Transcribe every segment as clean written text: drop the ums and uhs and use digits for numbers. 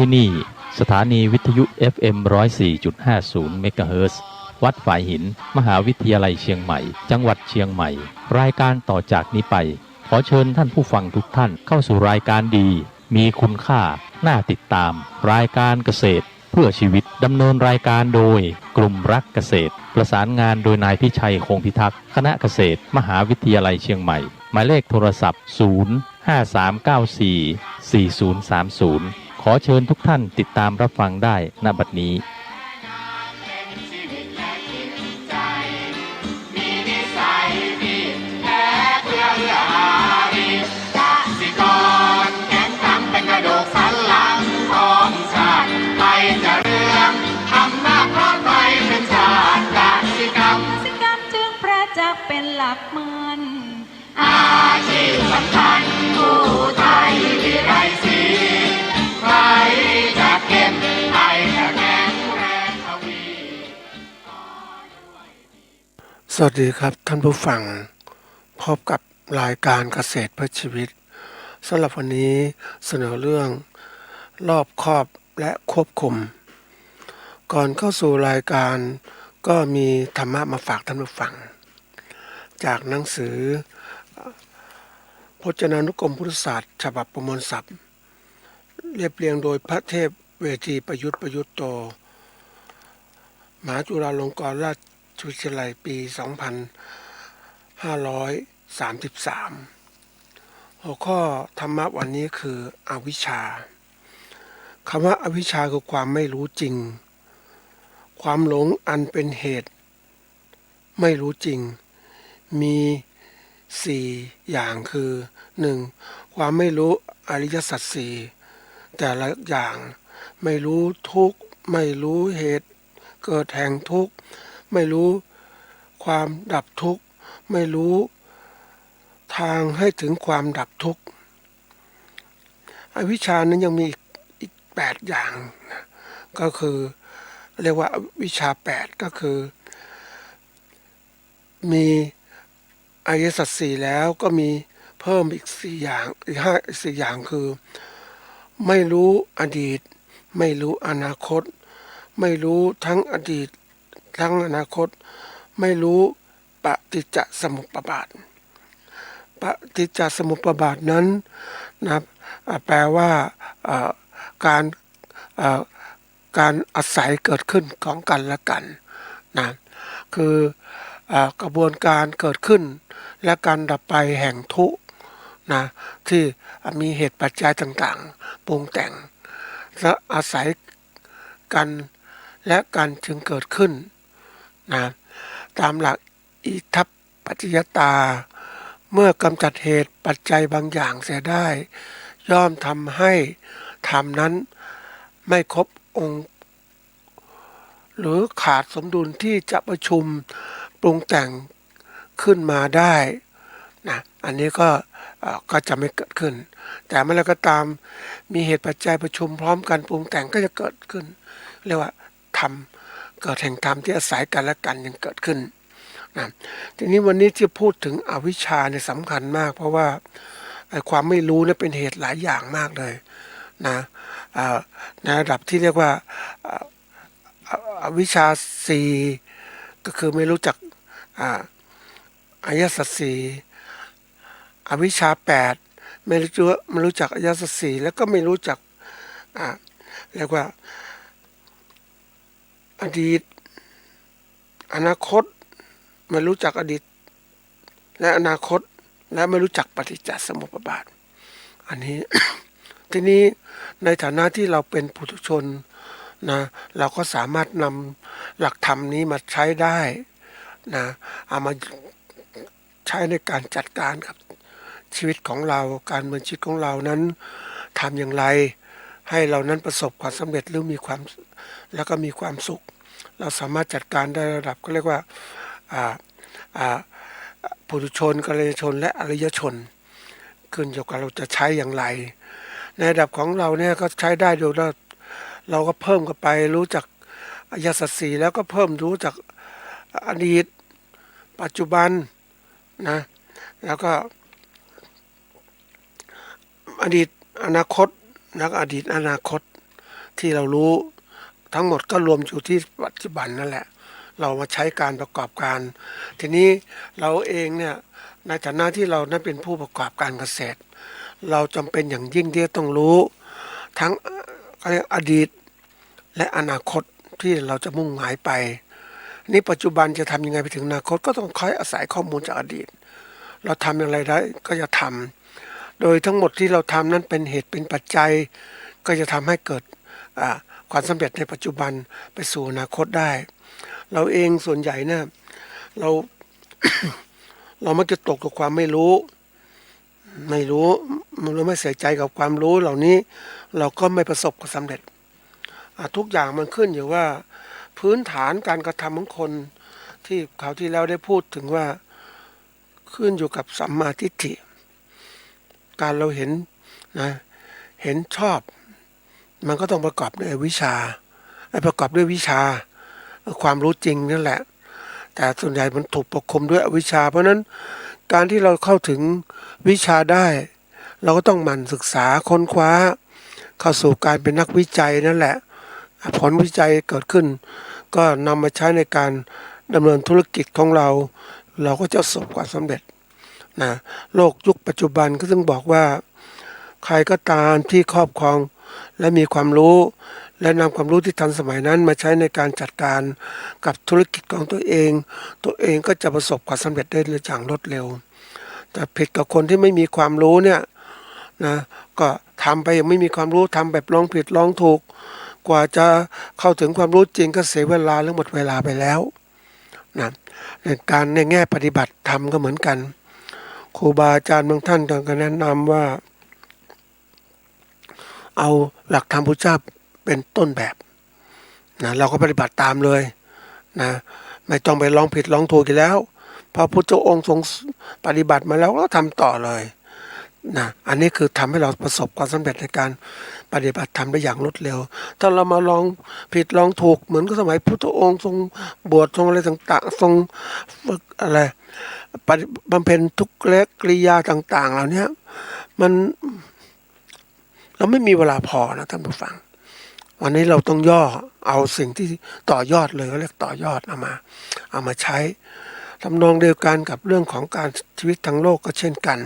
ที่นี่สถานีวิทยุ FM 104.50 เมกะเฮิรตซ์วัดฝายหินมหาวิทยาลัยเชียงใหม่จังหวัดเชียงใหม่รายการต่อจากนี้ไปขอเชิญท่านผู้ฟังทุกท่านเข้าสู่รายการดีมีคุณค่าน่าติดตามรายการเกษตรเพื่อชีวิตดำเนินรายการโดยกลุ่มรักเกษตรประสานงานโดยนายพิชัยคงพิทักษ์คณะเกษตรมหาวิทยาลัยเชียงใหม่หมายเลขโทรศัพท์053944030ขอเชิญทุกท่านติดตามรับฟังได้ณบัดนี้เป็นหลักมันอาชีพสำคัญผู้ไทยวิไลศรีใครจะเก็บใครจะแข็งแรงทวีสวัสดีครับท่านผู้ฟังพบกับรายการเกษตรเพื่อชีวิตสำหรับวันนี้เสนอเรื่องรอบคอบและควบคุมก่อนเข้าสู่รายการก็มีธรรมะมาฝากท่านผู้ฟังจากหนังสือพจนานุกรมพุทธศาสตร์ฉบับประมวลศัพท์เรียบเรียงโดยพระเทพเวทีประยุทธ์โตมหาจุฬาลงกรณราชวิทยาลัยปี 2533 หัวข้อธรรมะวันนี้คืออวิชชาคำว่าอวิชชาคือความไม่รู้จริงความหลงอันเป็นเหตุไม่รู้จริงมี4อย่างคือ 1. ความไม่รู้อริยสัจสี่แต่ละอย่างไม่รู้ทุกข์ไม่รู้เหตุเกิดแห่งทุกข์ไม่รู้ความดับทุกข์ไม่รู้ทางให้ถึงความดับทุกข์อวิชชานั้นยังมีอีก8อย่างนะก็คือเรียกว่าวิชชา8ก็คือมีอริยสัจสี่แล้วก็มีเพิ่มอีก4อย่างอีก4อย่างคือไม่รู้อดีตไม่รู้อนาคตไม่รู้ทั้งอดีตทั้งอนาคตไม่รู้ปฏิจจสมุปบาทปฏิจจสมุปบาทนั้นนะแปลว่าการอาศัยเกิดขึ้นของกันและกันนะคือกระบวนการเกิดขึ้นและการดับไปแห่งทุกข์นะที่มีเหตุปัจจัยต่างๆปรุงแต่งและอาศัยกันและกันจึงเกิดขึ้นนะตามหลักอิทัปปัจจยตาเมื่อกำจัดเหตุปัจจัยบางอย่างเสียได้ย่อมทำให้ธรรมนั้นไม่ครบองค์หรือขาดสมดุลที่จะประชุมปรุงแต่งขึ้นมาได้นะอันนี้ก็จะไม่เกิดขึ้นแต่เมื่อไรก็ตามมีเหตุปัจจัยประชุมพร้อมกันปรุงแต่งก็จะเกิดขึ้นเรียกว่าธรรมเกิดแห่งธรรมที่อาศัยกันและกันยังเกิดขึ้นนะทีนี้วันนี้ที่พูดถึงอวิชชาเนี่ยสำคัญมากเพราะว่าความไม่รู้เนี่ยเป็นเหตุหลายอย่างมากเลยนะในระดับที่เรียกว่าอวิชชาสี่ก็คือไม่รู้จักอริยสัจสี่อวิชชา8ไม่รู้จักอริยสัจสี่แล้วก็ไม่รู้จักเรียกว่าอดีตอนาคตไม่รู้จักอดีตและอนาคตและไม่รู้จักปฏิจจสมุปบาทอันนี้ ทีนี้ในฐานะที่เราเป็นปุถุชนนะเราก็สามารถนำหลักธรรมนี้มาใช้ได้นะเอามาใช้ในการจัดการกับชีวิตของเราการดำเนินชีวิตของเรานั้นทำอย่างไรให้เรานั้นประสบความสำเร็จหรือมีความแล้วก็มีความสุขเราสามารถจัดการได้ระดับก็เรียกว่าปุถุชนกัลยาณชนและอริยชนขึ้นอยู่กับเราจะใช้อย่างไรในระดับของเราเนี่ยก็ใช้ได้โดยเราก็เพิ่มเข้าไปรู้จักอริยสัจสี่แล้วก็เพิ่มรู้จักอดีตปัจจุบันนะแล้วก็อดีตอนาคตแล้วก็อดีตอนาคต ที่เรารู้ทั้งหมดก็รวมอยู่ที่ปัจจุบันนั่นแหละเรามาใช้การประกอบการ ทีนี้เราเองเนี่ยในฐานะที่เรานั้นเป็นผู้ประกอบการเกษตร เราจำเป็นอย่างยิ่งที่จะต้องรู้ทั้งอดีตและอนาคตที่เราจะมุ่งหมายไปนี่ปัจจุบันจะทำยังไงไปถึงอนาคตก็ต้องคอยอาศัยข้อมูลจากอดีตเราทำอย่างไรได้ก็จะทำโดยทั้งหมดที่เราทำนั้นเป็นเหตุเป็นปัจจัยก็จะทำให้เกิดความสำเร็จในปัจจุบันไปสู่อนาคตได้เราเองส่วนใหญ่เนี่ยเรา เรามักจะตกกับความไม่รู้เราไม่ใส่ใจกับความรู้เหล่านี้เราก็ไม่ประสบความสำเร็จทุกอย่างมันขึ้นอยู่ว่าพื้นฐานการกระทำของคนที่คราวที่แล้วได้พูดถึงว่าขึ้นอยู่กับสัมมาทิฏฐิการเราเห็นนะเห็นชอบมันก็ต้องประกอบด้วยวิชาประกอบด้วยวิชาความรู้จริงนั่นแหละแต่ส่วนใหญ่มันถูกปกคลุมด้วยอวิชชาเพราะนั้นการที่เราเข้าถึงวิชาได้เราก็ต้องหมั่นศึกษาค้นคว้าเข้าสู่การเป็นนักวิจัยนั่นแหละผลวิจัยเกิดขึ้นก็นำมาใช้ในการดำเนินธุรกิจของเราก็จะประสบความสำเร็จนะโลกยุคปัจจุบันก็ต้องบอกว่าใครก็ตามที่ครอบครองและมีความรู้และนำความรู้ที่ทันสมัยนั้นมาใช้ในการจัดการกับธุรกิจของตัวเองก็จะประสบความสำเร็จได้อย่างรวดเร็วแต่ผิดกับคนที่ไม่มีความรู้เนี่ยนะก็ทำไปยังไม่มีความรู้ทำแบบลองผิดลองถูกกว่าจะเข้าถึงความรู้จริงก็เสียเวลาหรือหมดเวลาไปแล้วนะในแง่ปฏิบัติธรรมก็เหมือนกันครูบาอาจารย์บางท่านก็แนะนำว่าเอาหลักธรรมพุทธเจ้าเป็นต้นแบบนะเราก็ปฏิบัติตามเลยนะไม่ต้องไปลองผิดลองถูกอีกแล้วพระพุทธองค์ทรงปฏิบัติมาแล้วก็ทำต่อเลยนะอันนี้คือทำให้เราประสบความสำเร็จในการปฏิบัติธรรมได้อย่างรวดเร็วถ้าเรามาลองผิดลองถูกเหมือนกับสมัยพุทธองค์ทรงบวชทรงอะไรต่างๆทรงฝึกอะไรบำเพ็ญทุกเล็กกิริยาต่างๆเหล่านี้มันเราไม่มีเวลาพอนะท่านผู้ฟังวันนี้เราต้องย่อเอาสิ่งที่ต่อยอดเลยก็เรียกต่อยอดเอามาใช้ทำนองเดียวกันกับเรื่องของการชีวิตทางโลกก็เช่นกัน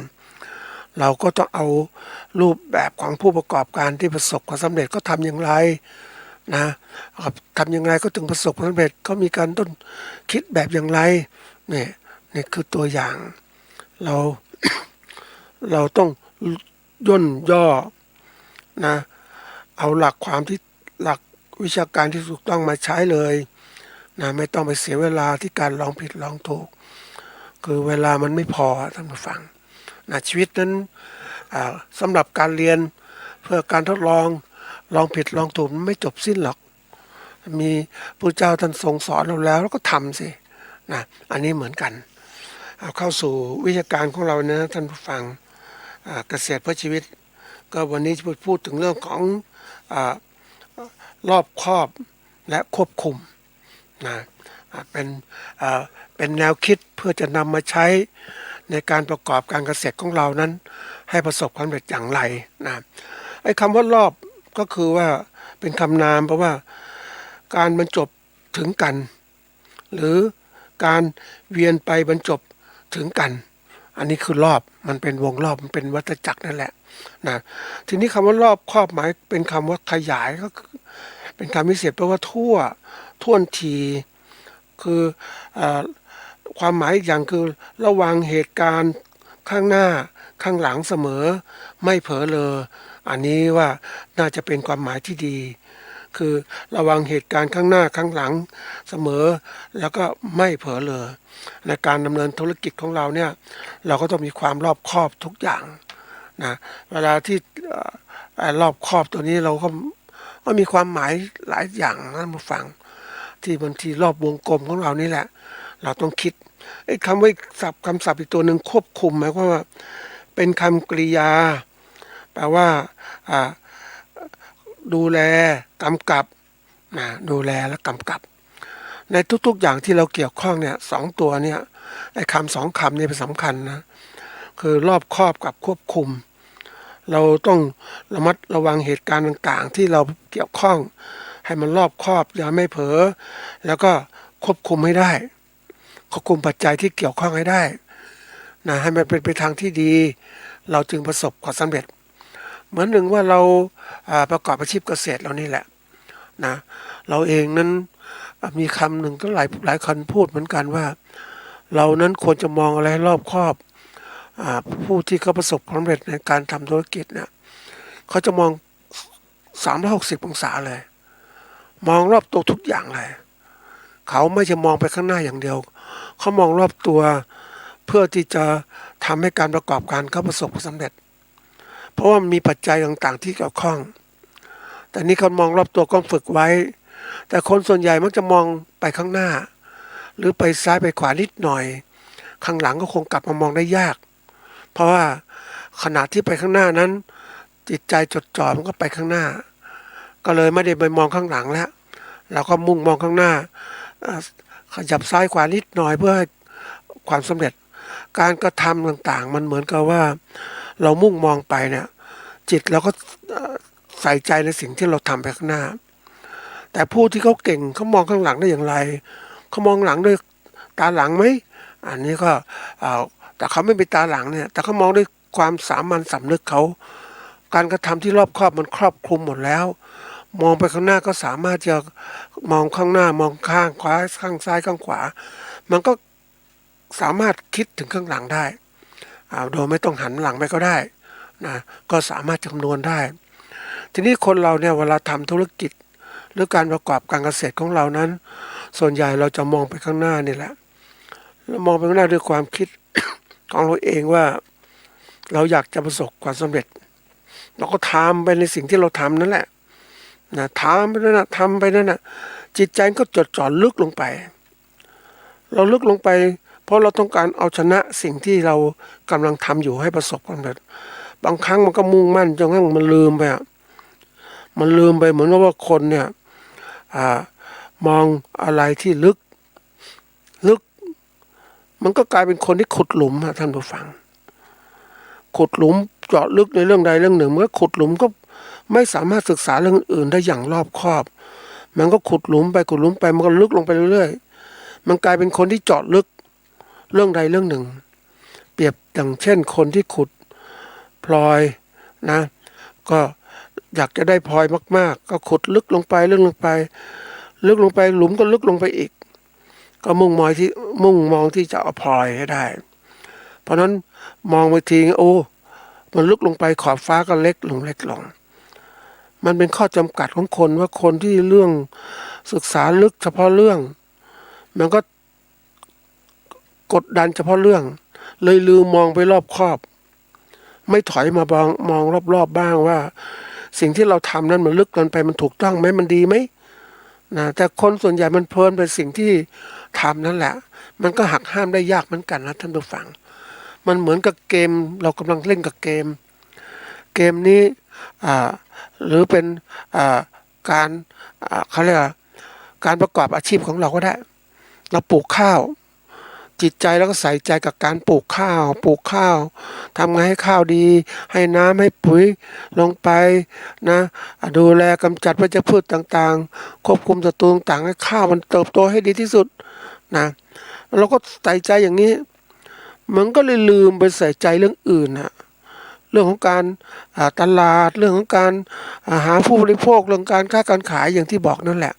เราก็ต้องเอารูปแบบของผู้ประกอบการที่ประสบความสำเร็จก็ทำอย่างไรนะทำอย่างไรก็ถึงประสบความสำเร็จก็มีการต้นคิดแบบอย่างไรนี่คือตัวอย่างเรา เราต้องย่นย่อนะเอาหลักความที่หลักวิชาการที่ถูกต้องมาใช้เลยนะไม่ต้องไปเสียเวลาที่การลองผิดลองถูกคือเวลามันไม่พอท่านผู้ฟังนะชีวิตนั้นสำหรับการเรียนเพื่อการทดลองผิดลองถูกมันไม่จบสิ้นหรอกมีพระเจ้าท่านทรงสอนเราแล้วก็ทำสินะอันนี้เหมือนกันเอาเข้าสู่วิชาการของเรานะท่านผู้ฟังเกษตรเพื่อชีวิตก็วันนี้จะพูดถึงเรื่องของรอบคอบและควบคุมนะเป็นแนวคิดเพื่อจะนำมาใช้ในการประกอบการเกษตรของเรานั้นให้ประสบความสำเร็จอย่างไรนะไอ้คำว่ารอบก็คือว่าเป็นคำนามเพราะว่าการบรรจบถึงกันหรือการเวียนไปบรรจบถึงกันอันนี้คือรอบมันเป็นวงรอบมันเป็นวัฏจักรนั่นแหละนะทีนี้คำว่ารอบครอบหมายเป็นคำว่าขยายก็คือเป็นคำพิเศษแปลว่าท่วนทีคือความหมายอีกอย่างคือระวังเหตุการณ์ข้างหน้าข้างหลังเสมอไม่เผลอเลยอันนี้ว่าน่าจะเป็นความหมายที่ดีคือระวังเหตุการณ์ข้างหน้าข้างหลังเสมอแล้วก็ไม่เผลอเลยในการดำเนินธุรกิจของเราเนี่ยเราก็ต้องมีความรอบคอบทุกอย่างนะเวลาที่รอบคอบตัวนี้เราก็มีความหมายหลายอย่างนะมาฟังที่บางทีรอบวงกลมของเรานี่แหละเราต้องคิดคำว่าคำศัพท์อีกตัวหนึ่งควบคุมหมายความว่าเป็นคำกริยาแปลว่าดูแลกำกับดูแลและกำกับในทุกๆอย่างที่เราเกี่ยวข้องเนี่ยสองตัวเนี่ยไอ้คำสองคำนี่เป็นสำคัญนะคือรอบคอบกับควบคุม เราต้องระมัดระวังเหตุการณ์ต่างๆที่เราเกี่ยวข้องให้มันรอบคอบอย่าไม่เผลอแล้วก็ควบคุมให้ได้ควบคุมปัจจัยที่เกี่ยวข้องให้ได้นะให้มันเป็นไปทางที่ดีเราจึงประสบความสำเร็จเหมือนหนึ่งว่าเราประกอบอาชีพเกษตรเรานี่แหละนะเราเองนั้นมีคำหนึ่งก็หลายคนพูดเหมือนกันว่าเรานั้นควรจะมองอะไรให้รอบคอบผู้ที่เขาประสบความสำเร็จในการทำธุรกิจเนี่ยเขาจะมอง360องศาเลยมองรอบตัวทุกอย่างเลยเขาไม่จะมองไปข้างหน้าอย่างเดียวเขามองรอบตัวเพื่อที่จะทำให้การประกอบการเขาประสบความสำเร็จเพราะว่ามีปัจจัยต่างๆที่เกี่ยวข้องแต่นี่เขามองรอบตัวก็ฝึกไว้แต่คนส่วนใหญ่มักจะมองไปข้างหน้าหรือไปซ้ายไปขวานิดหน่อยข้างหลังก็คงกลับมามองได้ยากเพราะว่าขณะที่ไปข้างหน้านั้นจิตใจจดจ่อมันก็ไปข้างหน้าก็เลยไม่ได้ไปมองข้างหลังแล้วเราก็มุ่งมองข้างหน้าขยับซ้ายขวานิดหน่อยเพื่อให้ความสำเร็จการกระทำต่างๆมันเหมือนกับว่าเรามุ่งมองไปเนี่ยจิตเราก็ใส่ใจในสิ่งที่เราทำไปข้างหน้าแต่ผู้ที่เขาเก่งเขามองข้างหลังได้อย่างไรเขามองหลังด้วยตาหลังไหมอันนี้ก็แต่เขาไม่มีตาหลังเนี่ยแต่เขามองด้วยความสามัญสำนึกเขาการกระทำที่รอบคอบมันครอบคลุมหมดแล้วมองไปข้างหน้าก็สามารถจะมองข้างหน้ามองข้างขวาข้างซ้ายข้างขวามันก็สามารถคิดถึงข้างหลังได้โดยไม่ต้องหันหลังไปก็ได้นะก็สามารถคำนวณได้ทีนี้คนเราเนี่ยเวลาทำธุรกิจหรือการประกอบการเกษตรของเรานั้นส่วนใหญ่เราจะมองไปข้างหน้านี่แหละเรามองไปข้างหน้าด้วยความคิด ของเราเองว่าเราอยากจะประสบความสำเร็จเราก็ทำไปในสิ่งที่เราทำนั่นแหละนะทำไปนั่นนะทำไปนั่นนะจิตใจก็จดจ่อลึกลงไปเราลึกลงไปเพราะเราต้องการเอาชนะสิ่งที่เรากำลังทำอยู่ให้ประสบความสำเร็จบางครั้งมันก็มุ่งมั่นจนกระทั่งมันลืมไปมันลืมไปเหมือนว่าคนเนี่ยมองอะไรที่ลึกมันก็กลายเป็นคนที่ขุดหลุมท่านผู้ฟังขุดหลุมเจาะลึกในเรื่องใดเรื่องหนึ่งเมื่อขุดหลุมก็ไม่สามารถศึกษาเรื่องอื่นได้อย่างรอบคอบมันก็ขุดหลุมไปมันก็ลึกลงไปเรื่อยๆมันกลายเป็นคนที่เจาะลึกเรื่องใดเรื่องหนึ่งเปรียบอย่างเช่นคนที่ขุดพลอยนะก็อยากจะได้พลอยมากๆก็ขุดลึกลงไปหลุมก็ลึกลงไปอีกก็มุ่งมองที่จะเอาพลอยให้ได้เพราะนั้นมองไปทีโอ้มันลึกลงไปขอบฟ้าก็เล็กลงมันเป็นข้อจำกัดของคนว่าคนที่เรื่องศึกษาลึกเฉพาะเรื่องมันก็กดดันเฉพาะเรื่องเลยลืมมองไปรอบคอบไม่ถอยมามองรอบๆบ้างว่าสิ่งที่เราทำนั้นมันลึกเกินไปมันถูกต้องไหมมันดีไหมนะแต่คนส่วนใหญ่มันเพลินไปสิ่งที่ทำนั่นแหละมันก็หักห้ามได้ยากเหมือนกันนะท่านผู้ฟังมันเหมือนกับเกมเรากำลังเล่นกับเกมนี้หรือเป็นการเขาเรียกการประกอบอาชีพของเราก็ได้เราปลูกข้าวจิตใจแล้วก็ใส่ใจกับการปลูกข้าวทำไงให้ข้าวดีให้น้ำให้ปุ๋ยลงไปนะดูแลกำจัดวัชพืชต่างๆควบคุมศัตรูต่างๆให้ข้าวมันเติบโตให้ดีที่สุดนะเราก็ใส่ใจอย่างนี้มันก็เลยลืมไปใส่ใจเรื่องอื่นนะเรื่องของการตลาดเรื่องของการหาผู้บริโภคเรื่องการค้าการขายอย่างที่บอกนั่นแหละ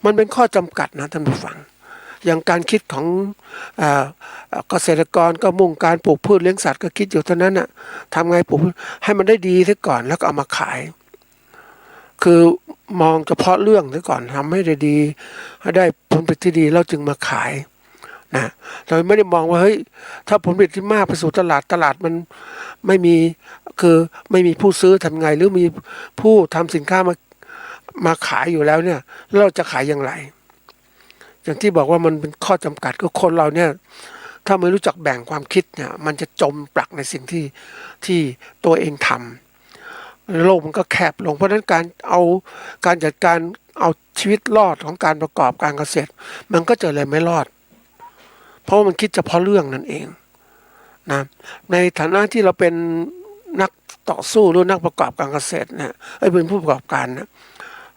มันเป็นข้อจำกัดนะท่านผู้ฟังอย่างการคิดของเกษตรกรก็มุ่งการปลูกพืชเลี้ยงสัตว์ก็คิดอยู่เท่านั้นน่ะทำไงปลูกให้มันได้ดีซะก่อนแล้วก็เอามาขายคือมองเฉพาะเรื่องซะก่อนทำให้ได้ดีให้ได้ผลผลิตที่ดีแล้วจึงมาขายนะเราไม่ได้มองว่าเฮ้ยถ้าผลผลิตที่มากไปสู่ตลาดมันไม่มีผู้ซื้อทำไงหรือมีผู้ทำสินค้ามาขายอยู่แล้วเนี่ยเราจะขายอย่างไรอย่างที่บอกว่ามันเป็นข้อจำกัดก็คนเราเนี่ยถ้าไม่รู้จักแบ่งความคิดเนี่ยมันจะจมปลักในสิ่งที่ตัวเองทำโลกมันก็แคบลงเพราะฉะนั้นการจัดการเอาชีวิตรอดของการประกอบการเกษตรมันก็จะเลยไม่รอดเพราะมันคิดเฉพาะเรื่องนั่นเองนะในฐานะที่เราเป็นนัก ต่อสู้หรือนักประกอบการเกษตรเนี่ยเป็นผู้ประกอบการเนี่ย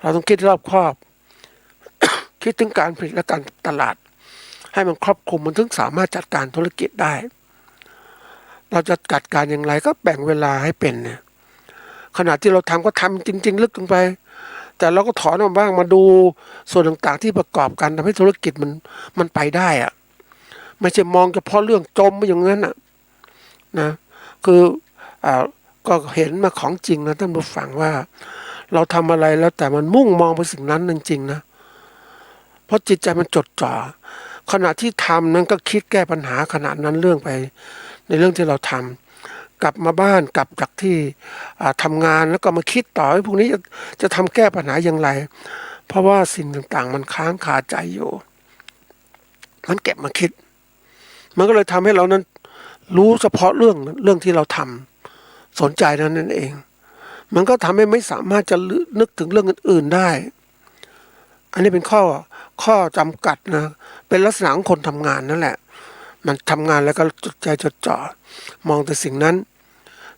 เราต้องคิดรอบคอบ คิดถึงการผลิตและการตลาดให้มันครอบคลุมมันถึงสามารถจัดการธุรกิจได้เราจะจัดการอย่างไรก็แบ่งเวลาให้เป็นเนี่ยขณะที่เราทำก็ทำจริงๆลึกลงไปแต่เราก็ถอนออกบ้างมาดูส่วนต่างๆที่ประกอบกันทำให้ธุรกิจมันไปได้อะไม่ใช่มองเฉพาะเรื่องจมไปอย่างนั้นนะคือก็เห็นมาของจริงนะท่านผู้ฟังว่าเราทำอะไรแล้วแต่มันมุ่งมองไปสิ่งนั้นจริงๆนะเพราะจิตใจมันจดจ่อขณะที่ทำนั้นก็คิดแก้ปัญหาขณะนั้นเรื่องไปในเรื่องที่เราทำกลับมาบ้านกลับจากที่ทำงานแล้วก็มาคิดต่อพวกนี้จะทำแก้ปัญหาอย่างไรเพราะว่าสิ่งต่างๆมันค้างคาใจอยู่มันเก็บมาคิดมันก็เลยทำให้เรานั้นรู้เฉพาะเรื่องที่เราทำสนใจนั่นเองมันก็ทำให้ไม่สามารถจะนึกถึงเรื่องอื่นๆได้อันนี้เป็นข้อจำกัดนะเป็นลักษณะของคนทำงานนั่นแหละมันทำงานแล้วก็จดใจจดจ่อมองแต่สิ่งนั้น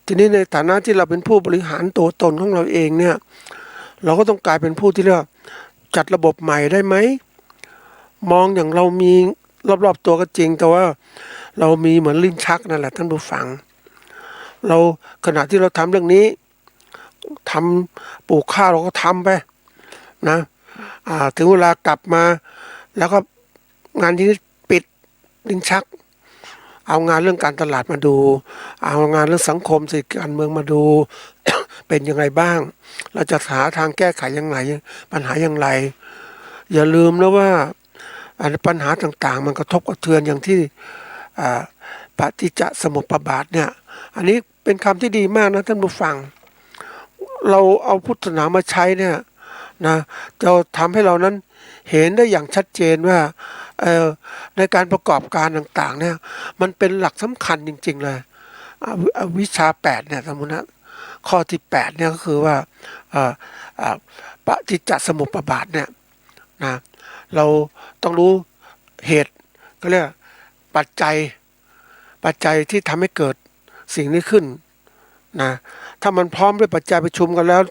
ทีนี้ในฐานะที่เราเป็นผู้บริหารตัวตนของเราเองเนี่ยเราก็ต้องกลายเป็นผู้ที่เรียกจัดระบบใหม่ได้ไหมมองอย่างเรามีรอบๆตัวก็จริงแต่ว่าเรามีเหมือนลิ้นชักนั่นแหละท่านผู้ฟังเราขณะที่เราทำเรื่องนี้ทำปลูกข้าวเราก็ทำไปนะถึงเวลากลับมาแล้วก็งานที่ปิดลิ้นชักเอางานเรื่องการตลาดมาดูเอางานเรื่องสังคมเศรษฐกิจการเมืองมาดู เป็นยังไงบ้างเราจะหาทางแก้ไขยังไงปัญหาอย่างไรอย่าลืมนะว่าปัญหาต่างๆมันกระทบกระเทือนอย่างที่ปฏิจจสมุปบาทเนี่ยอันนี้เป็นคำที่ดีมากนะท่านผู้ฟังเราเอาพุทธศาสนามาใช้เนี่ยนะจะทำให้เรานั้นเห็นได้อย่างชัดเจนว่าในการประกอบการต่างๆเนี่ยมันเป็นหลักสำคัญจริงๆเลยวิชา8เนี่ยสมมุตินะข้อที่8เนี่ยก็คือว่าปฏิจจสมุปบาทเนี่ยนะเราต้องรู้เหตุก็เรียกปัจจัยที่ทำให้เกิดสิ่งนี้ขึ้นนะถ้ามันพร้อมด้วยปัจจัยประชุมกันแล้ว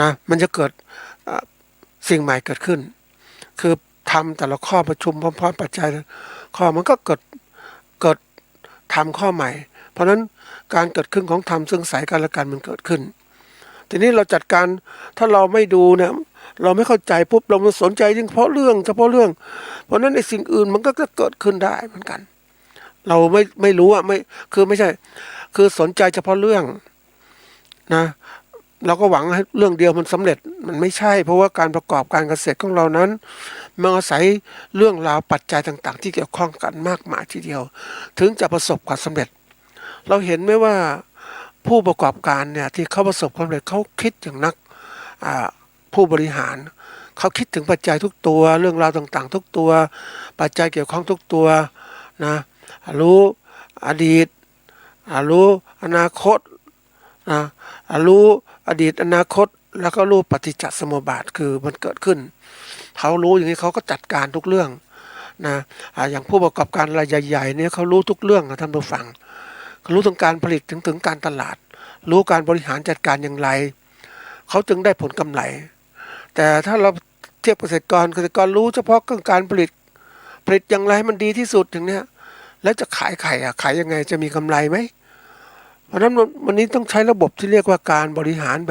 นะมันจะเกิดสิ่งใหม่เกิดขึ้นคือทำแต่ละข้อประชุมพร้อมๆปัจจัยข้อมันก็เกิดทำข้อใหม่เพราะฉะนั้นการเกิดขึ้นของธรรมซึ่งสายกันและกันมันเกิดขึ้นทีนี้เราจัดการถ้าเราไม่ดูเนี่ยเราไม่เข้าใจปุ๊บเราสนใจเฉพาะเรื่องเพราะนั้นไอ้สิ่งอื่นมันก็จะเกิดขึ้นได้เหมือนกันเราไม่รู้อ่ะไม่ใช่คือสนใจเฉพาะเรื่องนะเราก็หวังให้เรื่องเดียวมันสำเร็จมันไม่ใช่เพราะว่าการประกอบการเกษตรของเรานั้นมันอาศัยเรื่องราวปัจจัยต่างๆที่เกี่ยวข้องกันมากมายทีเดียวถึงจะประสบความสำเร็จเราเห็นไหมว่าผู้ประกอบการเนี่ยที่เขาประสบความสำเร็จเขาคิดอย่างนักผู้บริหารเขาคิดถึงปัจจัยทุกตัวเรื่องราวต่างๆทุกตัวปัจจัยเกี่ยวข้องทุกตัวนะรู้อดีตรู้อนาคตนะรู้อดีตอนาคตแล้วก็รู้ปฏิจจสมุปบาทคือมันเกิดขึ้นเขารู้อย่างนี้เขาก็จัดการทุกเรื่องนะอย่างผู้ประกอบการรายใหญ่ๆเนี่ยเขารู้ทุกเรื่องนะท่านผู้ฟังเขารู้ถึงการผลิตถึงการตลาดรู้การบริหารจัดการอย่างไรเขาจึงได้ผลกำไรแต่ถ้าเราเทียบเกษตรกรรู้เฉพาะเรื่องการผลิตอย่างไรมันดีที่สุดอย่างเนี้ยแล้วจะขายไข่ขายยังไงจะมีกำไรไหมเพราะฉะนั้นวันนี้ต้องใช้ระบบที่เรียกว่าการบริหารแ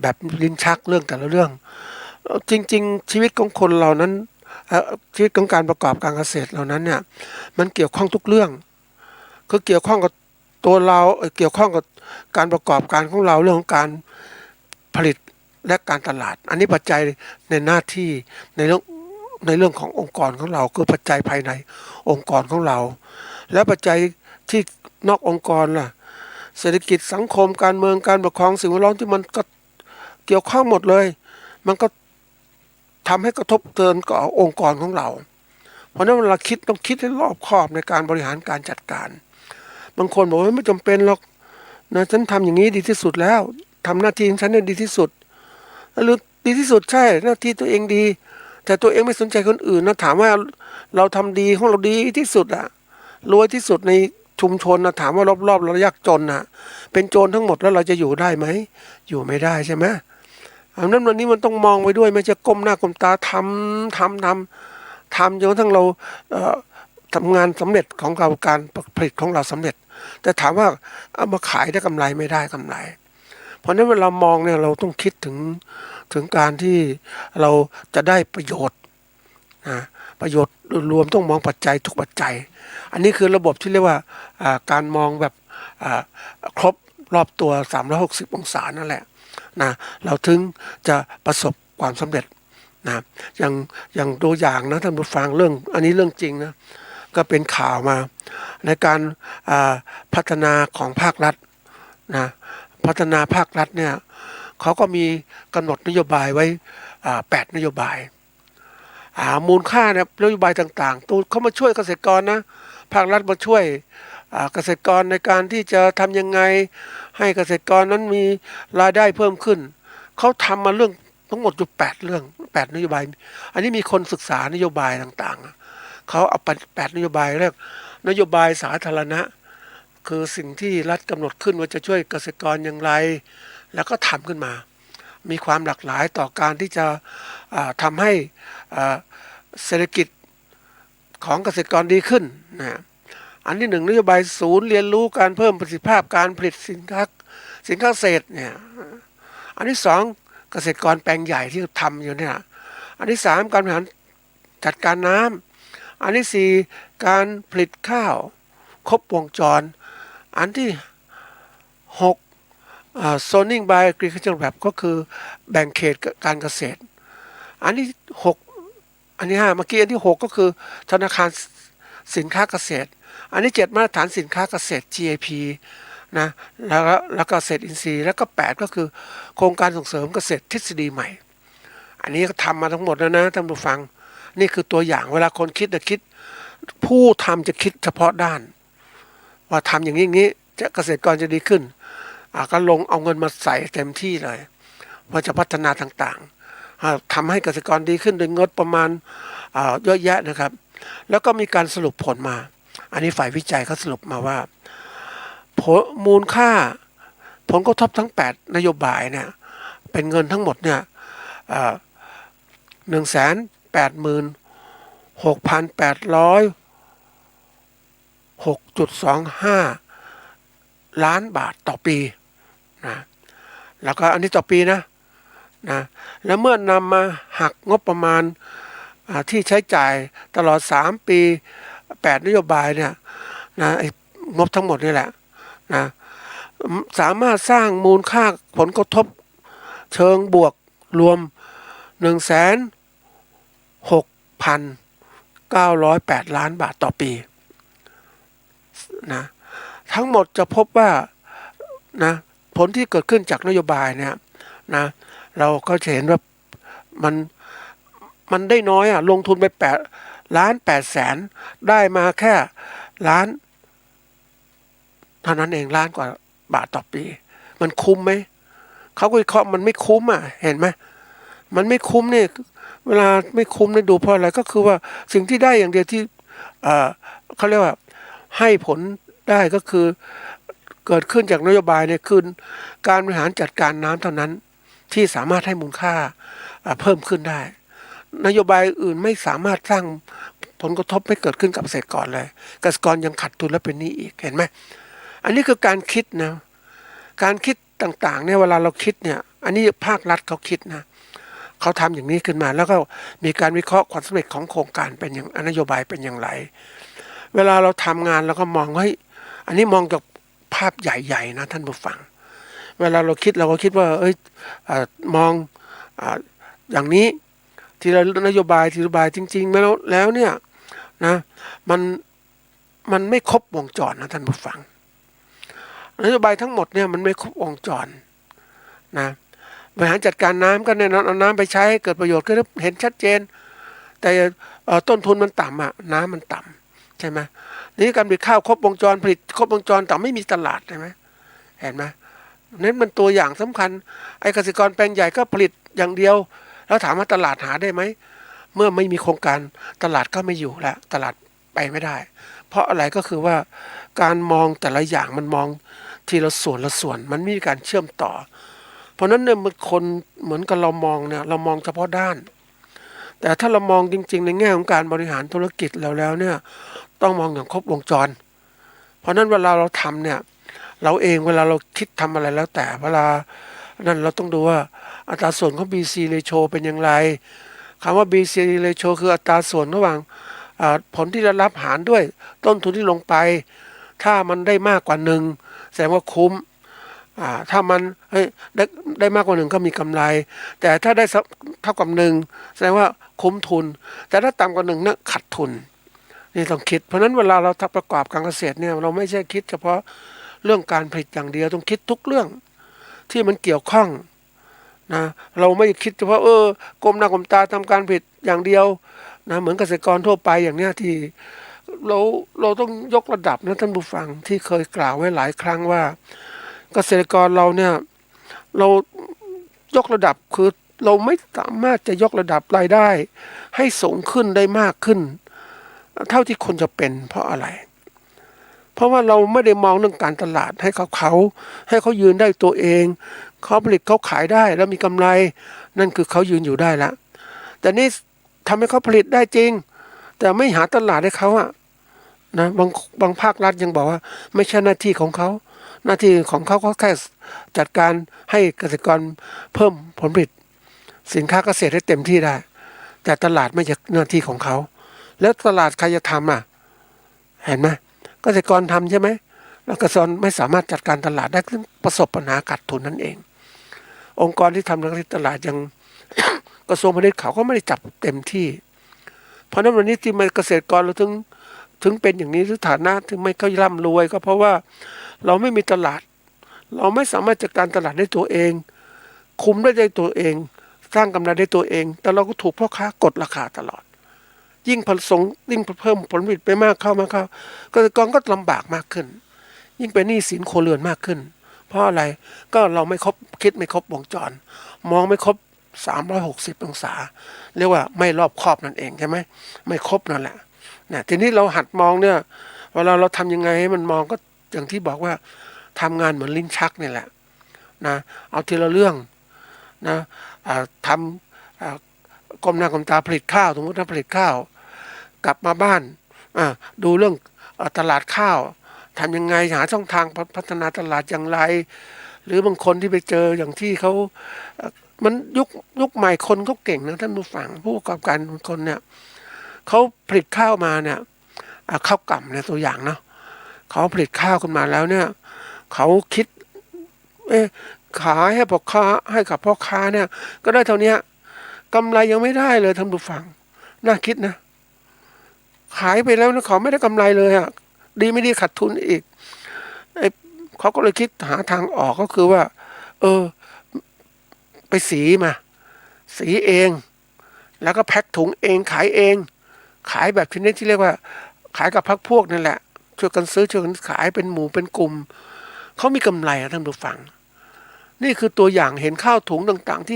บบลิ้นชักเรื่องแต่ละเรื่องจริงๆชีวิตของคนเรานั้นชีวิตของการประกอบการเกษตรเหล่านั้นเนี่ยมันเกี่ยวข้องทุกเรื่องก็เกี่ยวข้องกับตัวเราเกี่ยวข้องกับการประกอบการของเราเรื่องของการผลิตและการตลาดอันนี้ปัจจัยในหน้าที่ในเรื่องขององค์กรของเราคือปัจจัยภายในองค์กรของเราและปัจจัยที่นอกองค์กรล่ะเศรษฐกิจสังคมการเมืองการปกครองสิ่งแวดล้อมที่มันก็เกี่ยวข้องหมดเลยมันก็ทำให้กระทบเตือนกับองค์กรของเราเพราะนั้นเวลาคิดต้องคิดให้รอบคอบในการบริหารการจัดการบางคนบอกว่าไม่จำเป็นหรอกนะฉันทำอย่างนี้ดีที่สุดแล้วทำหน้าที่ของฉันได้ดีที่สุดหรือดีที่สุดใช่หน้าที่ตัวเองดีแต่ตัวเองไม่สนใจคนอื่นนะถามว่าเราทำดีของเราดีที่สุดอะรวยที่สุดใน ชุมชนนะถามว่ารอบๆเรายากจนนะเป็นโจรทั้งหมดแล้วเราจะอยู่ได้ไหมอยู่ไม่ได้ใช่ไหมอันนั้นวันนี้มันต้องมองไปด้วยไม่จะก้มหน้าก้มตาทำจนกระทั่งเราทำงานสำเร็จของเราการผลิตของเราสำเร็จแต่ถามว่าเอามาขายได้กำไรไม่ได้กำไรเพราะฉะนั้นเวลามองเนี่ยเราต้องคิดถึงการที่เราจะได้ประโยชน์นะประโยชน์รวมต้องมองปัจจัยทุกปัจจัยอันนี้คือระบบที่เรียกว่าการมองแบบครบรอบตัว360องศานั่นแหละนะเราถึงจะประสบความสำเร็จนะอย่างตัวอย่างนะท่านผู้ฟังเรื่องอันนี้เรื่องจริงนะก็เป็นข่าวมาในการพัฒนาของภาครัฐนะพัฒนาภาครัฐเนี่ยเขาก็มีกำหนดนโยบายไว้8นโยบายมูลค่าเนี่ยนโยบายต่างๆตัวเขามาช่วยเกษตรกรนะภาครัฐมาช่วยเกษตรกรในการที่จะทำยังไงให้เกษตรกรนั้นมีรายได้เพิ่มขึ้นเขาทำมาเรื่องทั้งหมดอยู่8เรื่อง8นโยบายอันนี้มีคนศึกษานโยบายต่างๆเขาเอา8นโยบายแรกนโยบายสาธารณะคือสิ่งที่รัฐกำหนดขึ้นว่าจะช่วยเกษตรกรอย่างไรแล้วก็ทำขึ้นมามีความหลากหลายต่อการที่จะทำให้เศรษฐกิจของเกษตรกรดีขึ้นนะอันที่1นโยบายศูนย์เรียนรู้การเพิ่มประสิทธิภาพการผลิตสินค้าเกษตรเนี่ยอันที่2เกษตรกรแปลงใหญ่ที่ทำอยู่เนี่ยอันที่3การบริหารจัดการน้ำอันที่4การผลิตข้าวครบวงจรอันที่6zoning by agriculture แบบก็คือแบ่งเขตการเกษตรอันที่6อันที่5เมื่อกี้อันที่6ก็คือธนาคารสินค้าเกษตรอันที่7มาตรฐานสินค้าเกษตร GAP นะแล้วก็เกษตรอินทรีย์แล้วก็8ก็คือโครงการส่งเสริมเกษตรทฤษฎีใหม่อันนี้ก็ทำมาทั้งหมดแล้วนะท่านผู้ฟังนี่คือตัวอย่างเวลาคนคิดจะคิดผู้ทำจะคิดเฉพาะด้านว่าทำอย่างนี้จะเกษตรกรจะดีขึ้นก็ลงเอาเงินมาใส่เต็มที่เลยว่าจะพัฒนาต่างๆทำให้เกษตรกรดีขึ้นโดยงบประมาณเยอะแยะนะครับแล้วก็มีการสรุปผลมาอันนี้ฝ่ายวิจัยเขาสรุปมาว่ามูลค่าผลกระทบทั้ง8นโยบายเนี่ยเป็นเงินทั้งหมดเนี่ย186,806.25 ล้านบาทต่อปีนะแล้วก็อันนี้ต่อปีนะแล้วเมื่อนำมาหักงบประมาณที่ใช้จ่ายตลอด3ปี8นโยบายเนี่ยนะงบทั้งหมดนี่แหละนะสามารถสร้างมูลค่าผลกระทบเชิงบวกรวม 106,908 ล้านบาทต่อปีนะทั้งหมดจะพบว่านะผลที่เกิดขึ้นจากนโยบายเนี่ยนะเราก็จะเห็นว่ามันได้น้อยลงทุนไป8,800,000ได้มาแค่ล้านเท่านั้นเองล้านกว่าบาทต่อปีมันคุ้มไหมเขาก็วิเคราะห์มันไม่คุ้มเห็นไหมมันไม่คุ้มเนี่ยเวลาไม่คุ้มเนี่ยดูเพราะอะไรก็คือว่าสิ่งที่ได้อย่างเดียวที่เขาเรียกว่าให้ผลได้ก็คือเกิดขึ้นจากนโยบายเนี่ยคือการบริหารจัดการน้ำเท่านั้นที่สามารถให้มูลค่าเพิ่มขึ้นได้นโยบายอื่นไม่สามารถสร้างผลกระทบให้เกิดขึ้นกับเกษตรกรเลยเกษตรกรยังขาดทุนและเป็นหนี้อีกเห็นไหมอันนี้คือการคิดนะการคิดต่างๆเนี่ยเวลาเราคิดเนี่ยอันนี้ภาครัฐเขาคิดนะเขาทำอย่างนี้ขึ้นมาแล้วก็มีการวิเคราะห์ความสำเร็จของโครงการเป็นอย่างนโยบายเป็นอย่างไรเวลาเราทำงานเราก็มองว่าอันนี้มองจากภาพใหญ่ๆนะท่านผู้ฟังเวลาเราคิดเราก็คิดว่ามองอย่างนี้ที่เรานโยบายจริงๆแล้วเนี่ยนะมันไม่ครบวงจรนะท่านผู้ฟังนโยบายทั้งหมดเนี่ยมันไม่ครบวงจรนะบริหารจัดการน้ำก็เนี่ยเอาน้ำไปใช้ให้เกิดประโยชน์ก็เห็นชัดเจนแต่ต้นทุนมันต่ำน้ำมันต่ำใช่ไหมนี่การผลิตข้าวครบวงจรผลิตครบวงจรแต่ไม่มีตลาดใช่ไหมเห็นไหมนั่นมันตัวอย่างสำคัญไอ้เกษตรกรแปลงใหญ่ก็ผลิตอย่างเดียวแล้วถามว่าตลาดหาได้ไหมเมื่อไม่มีโครงการตลาดก็ไม่อยู่แล้วตลาดไปไม่ได้ เพราะอะไรก็คือว่าการมองแต่ละอย่างมันมองทีละส่วนละส่วนมันไม่มีการเชื่อมต่อ เพราะนั้นเนี่ยมันคนเหมือนกับเรามองเนี่ยเรามองเฉพาะด้านแต่ถ้าเรามองจริงๆในแง่ของการบริหารธุรกิจแล้วเนี่ยต้องมองอย่างครบวงจรเพราะนั้นเวลาเราทำเนี่ยเราเองเวลาเราคิดทำอะไรแล้วแต่เวลานั้นเราต้องดูว่าอัตราส่วนของ BC ratio เป็นอย่างไรคำว่า BC ratio คืออัตราส่วนระหว่างผลที่ได้รับหารด้วยต้นทุนที่ลงไปถ้ามันได้มากกว่าหนึ่งแสดงว่าคุ้มถ้ามันได้มากกว่าหนึ่งก็มีกำไรแต่ถ้าได้เท่ากับหนึ่งแสดงว่าคุ้มทุนแต่ถ้าต่ำกว่าหนึ่งเนี่ยขาดทุนนี่ต้องคิดเพราะฉะนั้นเวลาเราทำประกอบการเกษตรเนี่ยเราไม่ใช่คิดเฉพาะเรื่องการผลิตอย่างเดียวต้องคิดทุกเรื่องที่มันเกี่ยวข้องนะเราไม่คิดเฉพาะก้มหน้าก้มตาทำการผลิตอย่างเดียวนะเหมือนเกษตรกรทั่วไปอย่างเนี้ยที่เราต้องยกระดับนะท่านผู้ฟังที่เคยกล่าวไว้หลายครั้งว่าเกษตรกรเราเนี่ยเรายกระดับคือเราไม่สามารถจะยกระดับรายได้ให้สูงขึ้นได้มากขึ้นเท่าที่คนจะเป็นเพราะอะไรเพราะว่าเราไม่ได้มองเรื่องการตลาดให้เขายืนได้ตัวเองเขาผลิตเขาขายได้แล้วมีกำไรนั่นคือเขายืนอยู่ได้แล้วแต่นี่ทำให้เขาผลิตได้จริงแต่ไม่หาตลาดให้เขาอะนะบางภาครัฐยังบอกว่าไม่ใช่หน้าที่ของเขาหน้าที่ของเขาก็แค่จัดการให้เกษตรกรเพิ่มผลผลิตสินค้าเกษตรให้เต็มที่ได้แต่ตลาดไม่ใช่หน้าที่ของเขาแล้วตลาดใครจะทำอ่ะเห็นไหมเกษตรกรทำใช่ไหมแล้วเกษตรกรไม่สามารถจัดการตลาดได้ซึ่งประสบปัญหาขาดทุนนั่นเององค์กรที่ทำเรื่องตลาดยัง กระทรวงพาณิชย์เขาก็ไม่ได้จับเต็มที่เพราะนั้นวันนี้ที่เกษตรกรเราถึงเป็นอย่างนี้ฐานะถึงไม่ค่อยร่ำรวยก็เพราะว่าเราไม่มีตลาดเราไม่สามารถจัดการตลาดได้ตัวเองคุมได้ตัวเองสร้างกำไรได้ตัวเองแต่เราก็ถูกพ่อค้ากดราคาตลอดยิ่งยิ่งเพิ่มผลผลิตไปมากเข้าเกษตรกรก็ลำบากมากขึ้นยิ่งเป็นหนี้สินครัวเรือนมากขึ้นเพราะอะไรก็เราไม่คิดไม่ครบวงจรมองไม่ครบ360องศาเรียกว่าไม่รอบคอบนั่นเองใช่ไหมไม่ครบนั่นแหละเนี่ยทีนี้เราหัดมองเนี่ยเวลาเราทำยังไงให้มันมองก็อย่างที่บอกว่าทำงานเหมือนลิ้นชักนี่แหละนะเอาทีละเรื่องนะทำก้มหน้าก้มตาผลิตข้าวสมมติถ้าผลิตข้าวกลับมาบ้านดูเรื่องตลาดข้าวทำยังไงหาช่องทางพัฒนาตลาดอย่างไรหรือบางคนที่ไปเจออย่างที่เขามันยุคใหม่คนเขาเก่งนะท่านผู้ฟังผู้ประกอบการคนเนี่ยเขาผลิตข้าวมาเนี่ยข้าวกล่ำเนี่ยตัวอย่างเนาะเขาผลิตข้าวขึ้นมาแล้วเนี่ยเขาคิดขายให้กับพ่อค้าเนี่ยก็ได้เท่านี้กำไรยังไม่ได้เลยท่านผู้ฟังน่าคิดนะขายไปแล้วนะเขาไม่ได้กำไรเลยอ่ะดีไม่ดีขาดทุนอีกเขาก็เลยคิดหาทางออกก็คือว่าไปสีเองแล้วก็แพ็คถุงเองขายเองขายแบบชนิดที่เรียกว่าขายกับพรรคพวกนั่นแหละช่วยกันซื้อช่วยกันขายเป็นหมู่เป็นกลุ่มเขามีกำไรนะท่านผู้ฟังนี่คือตัวอย่างเห็นข้าวถุงต่างๆ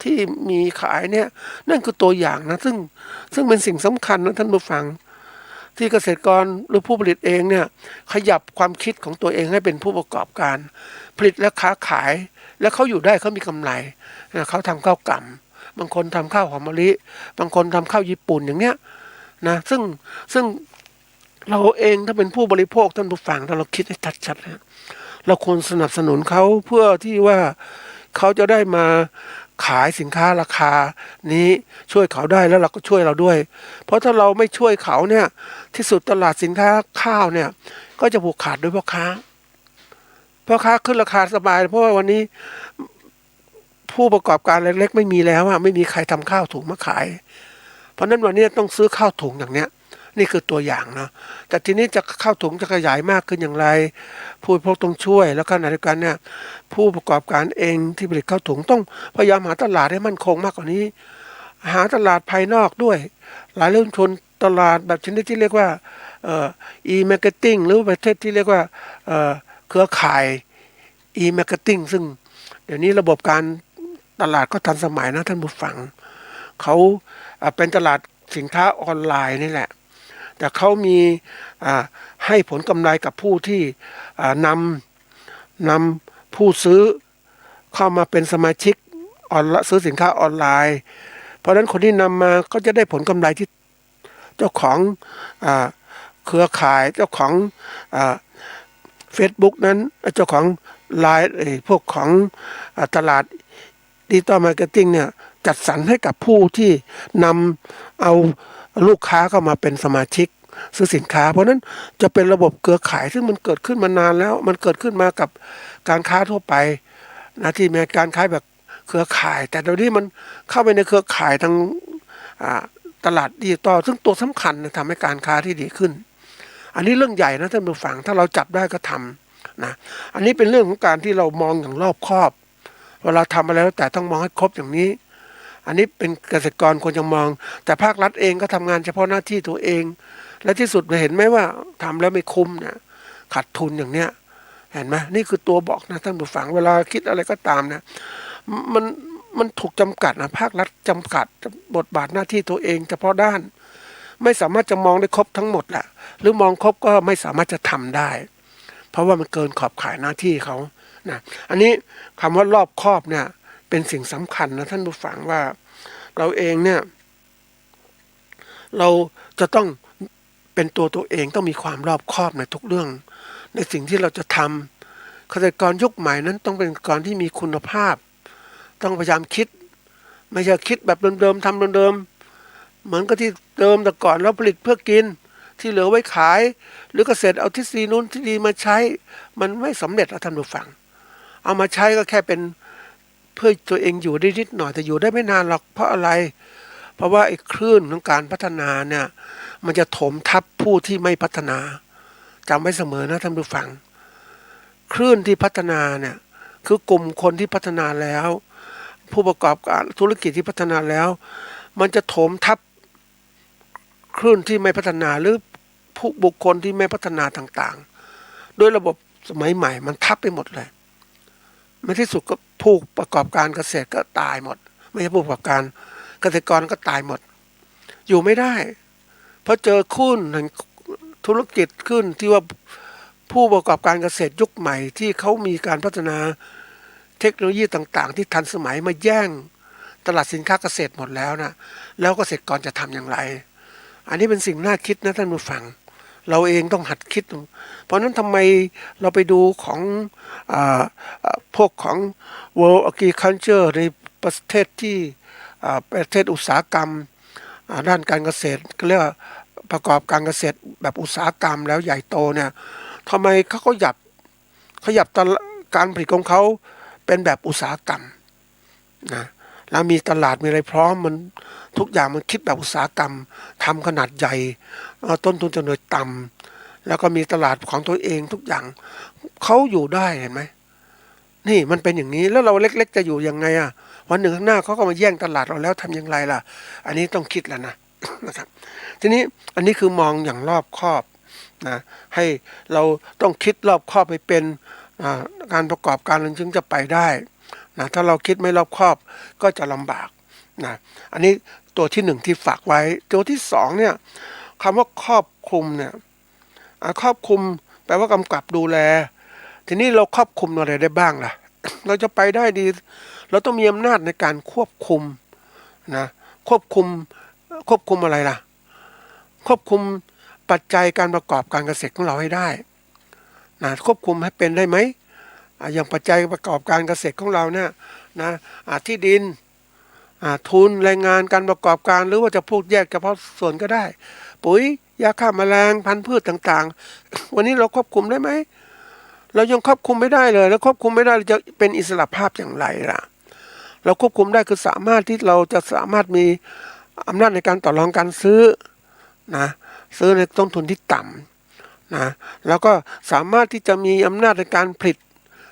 ที่มีขายเนี่ยนั่นคือตัวอย่างนะซึ่งเป็นสิ่งสำคัญนะท่านผู้ฟังที่เกษตรกรหรือผู้ผลิตเองเนี่ยขยับความคิดของตัวเองให้เป็นผู้ประกอบการผลิตและค้าขายแล้วเขาอยู่ได้เขามีกำไรเขาทำข้าวกล่ำบางคนทำข้าวหอมมะลิบางคนทำข้าวญี่ปุ่นอย่างเนี้ยนะซึ่งเราเองถ้าเป็นผู้บริโภคท่านผู้ฟังถ้าเราคิดให้ชัดๆนะเราควรสนับสนุนเขาเพื่อที่ว่าเขาจะได้มาขายสินค้าราคานี้ช่วยเขาได้แล้วเราก็ช่วยเราด้วยเพราะถ้าเราไม่ช่วยเขาเนี่ยที่สุดตลาดสินค้าข้าวเนี่ยก็จะผูกขาดด้วยพ่อค้าขึ้นราคาสบายเพราะว่าวันนี้ผู้ประกอบการเล็กๆไม่มีแล้วไม่มีใครทำข้าวถุงมาขายเพราะนั้นวันนี้ต้องซื้อข้าวถุงอย่างเนี้ยนี่คือตัวอย่างนะแต่ทีนี้จะข้าวถุงจะขยายมากขึ้นอย่างไรผู้บริโภคต้องช่วยแล้วก็ในเดียวกันเนี่ยผู้ประกอบการเองที่ผลิตข้าวถุงต้องพยายามหาตลาดให้มั่นคงมากกว่านี้หาตลาดภายนอกด้วยหลายเรื่องชนตลาดแบบชนิดที่เรียกว่าe-marketing หรือประเภทที่เรียกว่าเครือข่าย e-marketing ซึ่งเดี๋ยวนี้ระบบการตลาดก็ทันสมัยนะท่านผู้ฟังเขาเป็นตลาดสินค้าออนไลน์นี่แหละ แต่เขามีให้ผลกำไรกับผู้ที่นำผู้ซื้อเข้ามาเป็นสมาชิกซื้อสินค้าออนไลน์เพราะฉะนั้นคนที่นำมาก็จะได้ผลกำไรที่เจ้าของเครือข่ายเจ้าของFacebook นั้นเจ้าของไลน์พวกของตลาดดิจิตอลมาร์เก็ตติ้งเนี่ยจัดสรรให้กับผู้ที่นำเอาลูกค้าเข้ามาเป็นสมาชิกซื้อสินค้าเพราะนั้นจะเป็นระบบเครือข่ายซึ่งมันเกิดขึ้นมานานแล้วมันเกิดขึ้นมากับการค้าทั่วไปนะที่มีการค้าแบบเครือข่ายแต่เดี๋ยวนี้มันเข้าไปในเครือข่ายทางตลาดดิจิตอลซึ่งตัวสำคัญนะทำให้การค้าที่ดีขึ้นอันนี้เรื่องใหญ่นะท่านผู้ฟังถ้าเราจับได้ก็ทำนะอันนี้เป็นเรื่องของการที่เรามองอย่างรอบคอบเวลาทำอะไรแล้วแต่ต้องมองให้ครบอย่างนี้อันนี้เป็นเกษตรกรควรจะมองแต่ภาครัฐเองก็ทำงานเฉพาะหน้าที่ตัวเองและที่สุดเราเห็นไหมว่าทำแล้วไม่คุ้มเนี่ยขาดทุนอย่างเนี้ยเห็นไหมนี่คือตัวบอกนะท่านผู้ฟังเวลาคิดอะไรก็ตามเนี่ยมันถูกจำกัดนะภาครัฐจำกัดบทบาทหน้าที่ตัวเองเฉพาะด้านไม่สามารถจะมองได้ครบทั้งหมดแหละหรือมองครบก็ไม่สามารถจะทำได้เพราะว่ามันเกินขอบข่ายหน้าที่เขานะอันนี้คำว่ารอบคอบเนี่ยเป็นสิ่งสำคัญนะท่านผู้ฟังว่าเราเองเนี่ยเราจะต้องเป็นตัวเองต้องมีความรอบคอบในทุกเรื่องในสิ่งที่เราจะทำเกษตรกรยุคใหม่นั้นต้องเป็นเกษตรกรที่มีคุณภาพต้องพยายามคิดไม่ใช่คิดแบบเดิมๆทำเดิมๆเหมือนกับที่เดิมแต่ก่อนแล้วผลิตเพื่อกินที่เหลือไว้ขายหรือเกษตรเอาทฤษฎีนู้นทฤษฎีมาใช้มันไม่สำเร็จท่านผู้ฟังเอามาใช้ก็แค่เป็นเพื่อตัวเองอยู่ได้นิดหน่อยแต่อยู่ได้ไม่นานหรอกเพราะอะไรเพราะว่าไอ้คลื่นของการพัฒนาเนี่ยมันจะถมทับผู้ที่ไม่พัฒนาจำไว้เสมอนะท่านผู้ฟังคลื่นที่พัฒนาเนี่ยคือกลุ่มคนที่พัฒนาแล้วผู้ประกอบการธุรกิจที่พัฒนาแล้วมันจะถมทับคลื่นที่ไม่พัฒนาหรือผู้บุคคลที่ไม่พัฒนาต่างๆด้วยระบบสมัยใหม่มันทับไปหมดเลยในที่สุดก็ผู้ประกอบการเกษตรก็ตายหมดไม่ใช่ผู้ประกอบการเกษตรกรก็ตายหมดอยู่ไม่ได้เพราะเจอคลื่นแห่งธุรกิจขึ้นที่ว่าผู้ประกอบการเกษตรยุคใหม่ที่เขามีการพัฒนาเทคโนโลยีต่างๆที่ทันสมัยมาแย่งตลาดสินค้าเกษตรหมดแล้วนะแล้วเกษตรกรจะทำอย่างไรอันนี้เป็นสิ่งน่าคิดนะท่านผู้ฟังเราเองต้องหัดคิดเพราะนั้นทำไมเราไปดูของพวกของ World Agriculture ในประเทศที่ประเทศอุตสาหกรรมด้านการเกษตรเรียกว่าประกอบการเกษตรแบบอุตสาหกรรมแล้วใหญ่โตเนี่ยทำไมเขาขยับการผลิตของเขาเป็นแบบอุตสาหกรรมนะแล้วมีตลาดมีอะไรพร้อมมันทุกอย่างมันคิดแบบอุตสาหกรรมทำขนาดใหญ่ต้นทุนจำนวนต่ำแล้วก็มีตลาดของตัวเองทุกอย่างเขาอยู่ได้เห็นไหมนี่มันเป็นอย่างนี้แล้วเราเล็กๆจะอยู่ยังไงอ่ะวันหนึ่งข้างหน้าเขาก็มาแย่งตลาดเราแล้วทำอย่างไรล่ะอันนี้ต้องคิดแล้วนะนะครับทีนี้อันนี้คือมองอย่างรอบคอบนะให้เราต้องคิดรอบคอบไปเป็นการประกอบการจึงจะไปได้นะถ้าเราคิดไม่รอบคอบก็จะลำบากนะอันนี้ตัวที่หนึ่งที่ฝากไว้ตัวที่สองเนี่ยคำว่าครอบคลุมเนี่ยครอบคลุมแปลว่ากำกับดูแลทีนี้เราครอบคลุมอะไรได้บ้างล่ะ เราจะไปได้ดีเราต้องมีอำนาจในการควบคุมนะควบคุมอะไรล่ะควบคุมปัจจัยการประกอบการเกษตรของเราให้ได้นะควบคุมให้เป็นได้ไหมอย่างปัจจัยประกอบการเกษตรของเราเนี่ยนะที่ดินทุนแรงงานการประกอบการหรือว่าจะพูดแยกเฉพาะส่วนก็ได้ปุ๋ยยาฆ่าแมลงพันธุ์พืชต่างๆวันนี้เราควบคุมได้ไหมเรายังควบคุมไม่ได้เลยแล้วควบคุมไม่ได้เราจะเป็นอิสระภาพอย่างไรล่ะเราควบคุมได้คือสามารถที่เราจะสามารถมีอำนาจในการต่อรองการซื้อนะซื้อในต้นทุนที่ต่ำนะแล้วก็สามารถที่จะมีอำนาจในการผลิต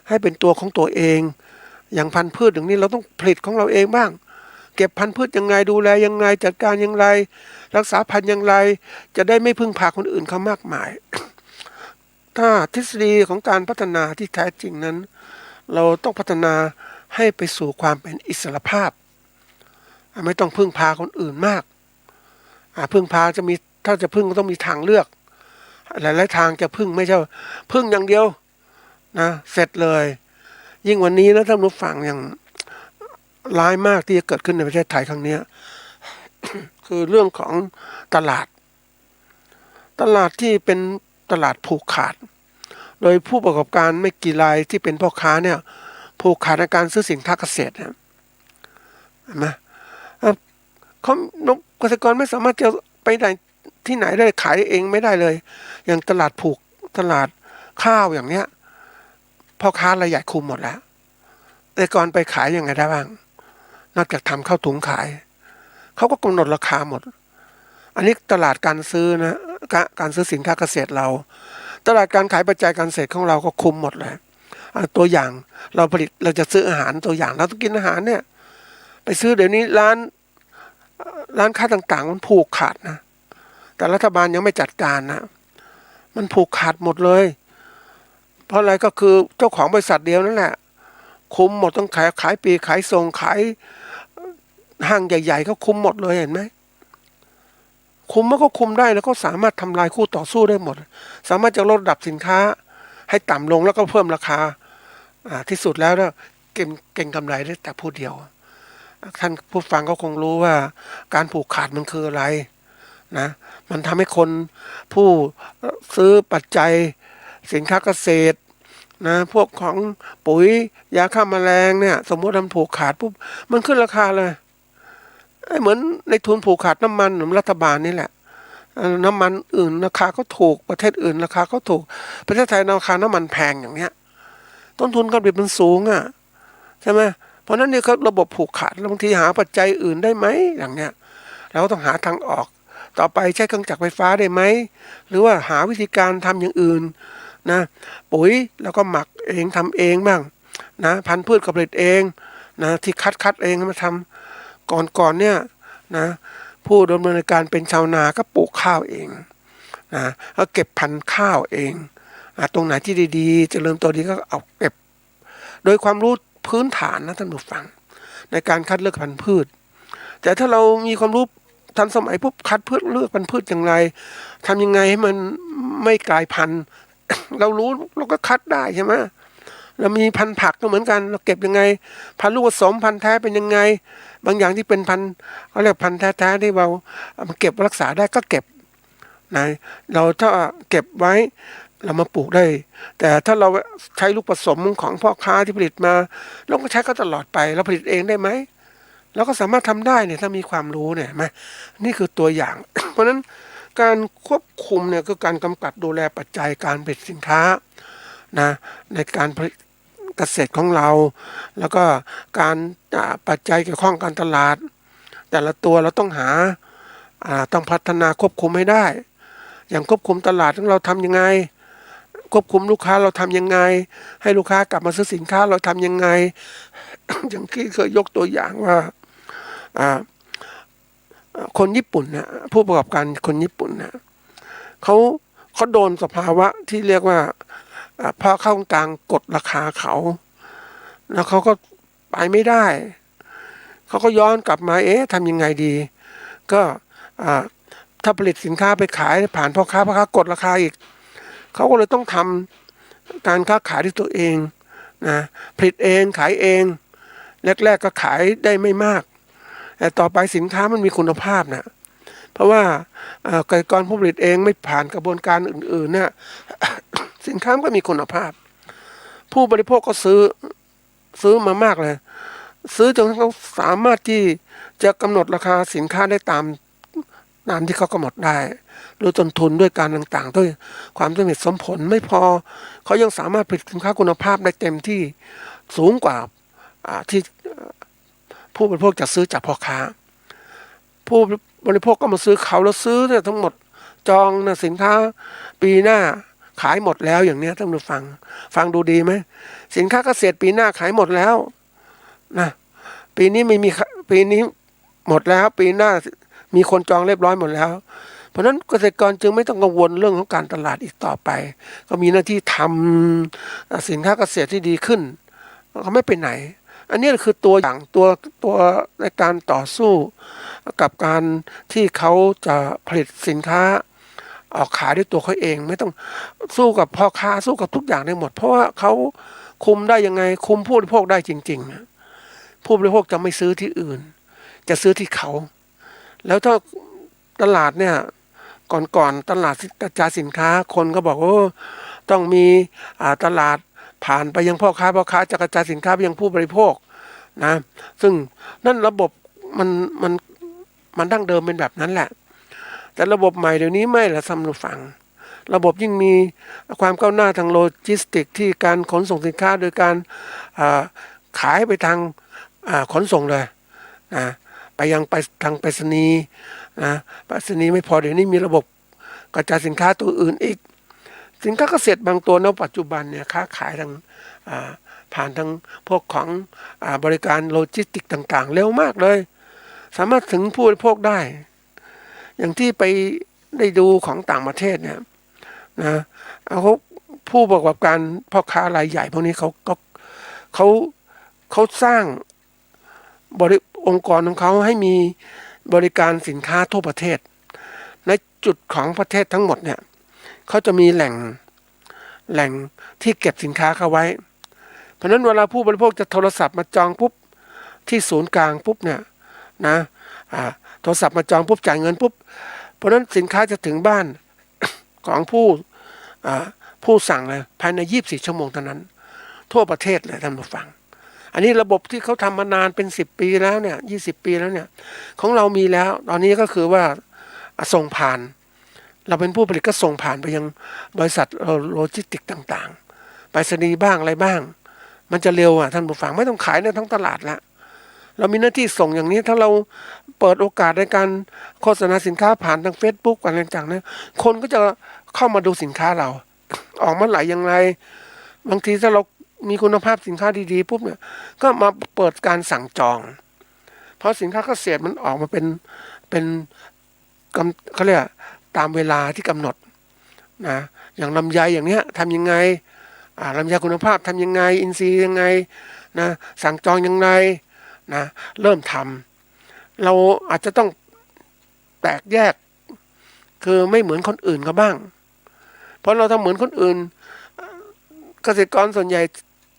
ให้เป็นตัวของตัวเองอย่างพันธุ์พืชอย่างนี้เราต้องผลิตของเราเองบ้างเก็บพันธุ์พืชยังไงดูแลยังไงจัดการยังไงรักษาพันธุ์ยังไงจะได้ไม่พึ่งพาคนอื่นเขามากมาย ถ้าทฤษฎีของการพัฒนาที่แท้จริงนั้นเราต้องพัฒนาให้ไปสู่ความเป็นอิสรภาพไม่ต้องพึ่งพาคนอื่นมากพึ่งพาจะมี ถ้าจะพึ่งก็ต้องมีทางเลือกหลายๆทางจะพึ่งไม่ใช่พึ่งอย่างเดียวนะเสร็จเลยยิ่งวันนี้นะท่านผู้ฟังอย่างร้ายมากที่จะเกิดขึ้นในประเทศไทยครั้งนี้ คือเรื่องของตลาดที่เป็นตลาดผูกขาดโดยผู้ประกอบการไม่กี่รายที่เป็นพ่อค้าเนี่ยผูกขาดในการซื้อสินค้าเกษตรเห็นไหมเขาเกษตรกรไม่สามารถจะไปไหนที่ไหนได้ขายเองไม่ได้เลยอย่างตลาดผูกตลาดข้าวอย่างเนี้ยพ่อค้ารายใหญ่คุมหมดแล้วเกษตรกรไปขายยังไงได้บ้างนอกจากทำข้าวถุงขายเขาก็กำหนดราคาหมดอันนี้ตลาดการซื้อนะการซื้อสินค้าเกษตรเราตลาดการขายปัจจัยการเกษตรของเราก็คุมหมดเลยตัวอย่างเราผลิตเราจะซื้ออาหารตัวอย่างเราต้องกินอาหารเนี่ยไปซื้อเดี๋ยวนี้ร้านค้าต่างๆมันผูกขาดนะแต่รัฐบาลยังไม่จัดการนะมันผูกขาดหมดเลยเพราะอะไรก็คือเจ้าของบริษัทเดียวนั่นแหละคุมหมดต้องขายปลีกขายส่งขายห้างใหญ่ๆเขาคุมหมดเลยเห็นไหมคุมมันก็คุมได้แล้วก็สามารถทำลายคู่ต่อสู้ได้หมดสามารถจะลดระดับสินค้าให้ต่ำลงแล้วก็เพิ่มราคาที่สุดแล้วเนี่ยเก่งกำไรได้แต่ผู้เดียวท่านผู้ฟังก็คงรู้ว่าการผูกขาดมันคืออะไรนะมันทำให้คนผู้ซื้อปัจจัยสินค้าเกษตรนะพวกของปุ๋ยยาฆ่าแมลงเนี่ยสมมติมันผูกขาดปุ๊บมันขึ้นราคาเลยเหมือนในทุนผูกขาดน้ำมันของรัฐบาลนี่แหละน้ำมันอื่นราคาก็ถูกประเทศอื่นราคาก็ถูกประเทศไทยราคาน้ำมันแพงอย่างเนี้ยต้นทุนการผลิตมันสูงอ่ะใช่ไหมเพราะนั้นเนี่ยเขาระบบผูกขาดแล้วบางทีหาปัจจัยอื่นได้ไหมอย่างเนี้ยเราก็ต้องหาทางออกต่อไปใช้เครื่องจักรไฟฟ้าได้ไหมหรือว่าหาวิธีการทำอย่างอื่นนะปุ๋ยแล้วก็หมักเองทำเองบ้างนะพันธุ์พืชก็ผลิตเองนะที่คัดเองมาทำก่อนเนี่ยนะผู้ดำเนินการเป็นชาวนาก็ปลูกข้าวเองนะแล้วเก็บพันธุ์ข้าวเองตรงไหนที่ดีๆเจริญตัวดีก็เอาเก็บโดยความรู้พื้นฐานนะท่านผู้ฟังในการคัดเลือกพันธุ์พืชแต่ถ้าเรามีความรู้ทันสมัยปุ๊บคัดเลือกพันธุ์พืชอย่างไรทำยังไงให้มันไม่กลายพันธุ์ เรารู้เราก็คัดได้ใช่ไหมเรามีพันธุ์ผักก็เหมือนกันเราเก็บยังไงพันธุ์ลูกผสมพันธุ์แท้เป็นยังไงบางอย่างที่เป็นพันธุ์เขาเรียกพันธุ์แท้ๆที่เราเก็บรักษาได้ก็เก็บนะเราถ้าเก็บไว้เรามาปลูกได้แต่ถ้าเราใช้ลูกผสมของพ่อค้าที่ผลิตมาเราก็ใช้ก็ตลอดไปเราผลิตเองได้ไหมเราก็สามารถทำได้เนี่ยถ้ามีความรู้เนี่ยไหมนี่คือตัวอย่าง เพราะฉะนั้นการควบคุมเนี่ยคือการกำกับดูแลปัจจัยการผลิตสินค้านะในการผลิตเกษตรของเราแล้วก็การปัจจัยเกี่ยวข้องการตลาดแต่ละตัวเราต้องหาต้องพัฒนาควบคุมให้ได้อย่างควบคุมตลาดของเราทำยังไงควบคุมลูกค้าเราทำยังไงให้ลูกค้ากลับมาซื้อสินค้าเราทำยังไง อย่างที่เคยยกตัวอย่างว่าคนญี่ปุ่นนะผู้ประกอบการคนญี่ปุ่นนะเขาโดนสภาวะที่เรียกว่าพอเข้ากลางกดราคาเขาแล้วเขาก็ไปไม่ได้เขาก็ย้อนกลับมาทำยังไงดีก็ถ้าผลิตสินค้าไปขายผ่านพ่อค้ากดราคาอีกเขาก็เลยต้องทำการค้าขายด้วยตัวเองนะผลิตเองขายเองแรกๆก็ขายได้ไม่มากแต่ต่อไปสินค้ามันมีคุณภาพนะเพราะว่าเกษตรกรผู้ผลิตเองไม่ผ่านกระบวนการอื่นๆเนี่ย สินค้าก็มีคุณภาพผู้บริโภคก็ซื้อมามากเลยซื้อจนเขาสามารถที่จะกำหนดราคาสินค้าได้ตามที่เขากำหนดได้ด้วยต้นทุนด้วยการต่างๆด้วยความสมเหตุสมผลไม่พอเขายังสามารถผลิตสินค้าคุณภาพได้เต็มที่สูงกว่าที่ผู้บริโภคจะซื้อจากพ่อค้าผู้บริโภคก็มาซื้อเขาแล้วซื้อเนี่ยทั้งหมดจองนะสินค้าปีหน้าขายหมดแล้วอย่างเนี้ยท่านผู้ฟังดูดีไหมสินค้าเกษตรปีหน้าขายหมดแล้วนะปีนี้ไม่มีปีนี้หมดแล้วปีหน้ามีคนจองเรียบร้อยหมดแล้วเพราะฉะนั้นเกษตรกรจึงไม่ต้องกังวลเรื่องของการตลาดอีกต่อไปก็มีหน้าที่ทำสินค้าเกษตรที่ดีขึ้นเขาไม่ไปไหน อันนี้คือตัวอย่างตัวในการต่อสู้กับการที่เขาจะผลิตสินค้าออกขายด้วยตัวเขาเองไม่ต้องสู้กับพ่อค้าสู้กับทุกอย่างได้หมดเพราะว่าเขาคุมได้ยังไงคุมผู้บริโภคได้จริงๆผู้บริโภคจะไม่ซื้อที่อื่นจะซื้อที่เขาแล้วถ้าตลาดเนี่ยก่อนตลาดกระจายสินค้าคนก็บอกว่าต้องมีตลาดผ่านไปยังพ่อค้าจะกระจายสินค้าไปยังผู้บริโภคนะซึ่งนั่นระบบมันดั้งเดิมเป็นแบบนั้นแหละแต่ระบบใหม่เดี๋ยวนี้ไม่ละสำหรับฟังระบบยิ่งมีความก้าวหน้าทางโลจิสติกที่การขนส่งสินค้าโดยการขายไปทางขนส่งเลยนะไปยังไปทางไปรษณีย์นะไปรษณีย์ไม่พอเดี๋ยวนี้มีระบบกระจายสินค้าตัวอื่นอีกสินค้าเกษตรบางตัวในปัจจุบันเนี่ยค้าขายทางผ่านทางพวกของบริการโลจิสติกต่างๆเร็วมากเลยสามารถถึงผู้บริโภคได้อย่างที่ไปได้ดูของต่างประเทศเนี่ยนะเขาผู้ประกอบการพ่อค้ารายใหญ่พวกนี้เขาสร้างองค์กรของเขาให้มีบริการสินค้าทั่วประเทศในจุดของประเทศทั้งหมดเนี่ยเขาจะมีแหล่งที่เก็บสินค้าเข้าไว้เพราะนั้นเวลาผู้บริโภคจะโทรศัพท์มาจองปุ๊บที่ศูนย์กลางปุ๊บเนี่ยนะโทรศัพท์มาจองปุ๊บจ่ายเงินปุ๊บเพราะนั้นสินค้าจะถึงบ้านของผู้สั่งเลยภายใน24 ชั่วโมงเท่านั้นทั่วประเทศเลยท่านผู้ฟังอันนี้ระบบที่เขาทำมานานเป็น10 ปีแล้วเนี่ย20 ปีแล้วเนี่ยของเรามีแล้วตอนนี้ก็คือว่าส่งผ่านเราเป็นผู้ผลิตก็ส่งผ่านไปยังบริษัทโลจิสติกต่างๆไปรษณีย์บ้างอะไรบ้างมันจะเร็วท่านผู้ฟังไม่ต้องขายในท้องตลาดละเรามีหน้าที่ส่งอย่างนี้ถ้าเราเปิดโอกาสในการโฆษณาสินค้าผ่านทาง Facebook อะไรต่างๆนะคนก็จะเข้ามาดูสินค้าเราออกมาไหลอย่างไรบางทีถ้าเรามีคุณภาพสินค้าดีๆปุ๊บเนี่ยก็มาเปิดการสั่งจองเพราะสินค้าเกษตรมันออกมาเป็นเขาเรียกตามเวลาที่กำหนดนะอย่างลำไยอย่างเนี้ยทำยังไงลำไยคุณภาพทำยังไงอินทรีย์ยังไงนะสั่งจองยังไงนะเริ่มทำเราอาจจะต้องแตกแยกคือไม่เหมือนคนอื่นเขาบ้างเพราะเราทำเหมือนคนอื่นเกษตรกรส่วนใหญ่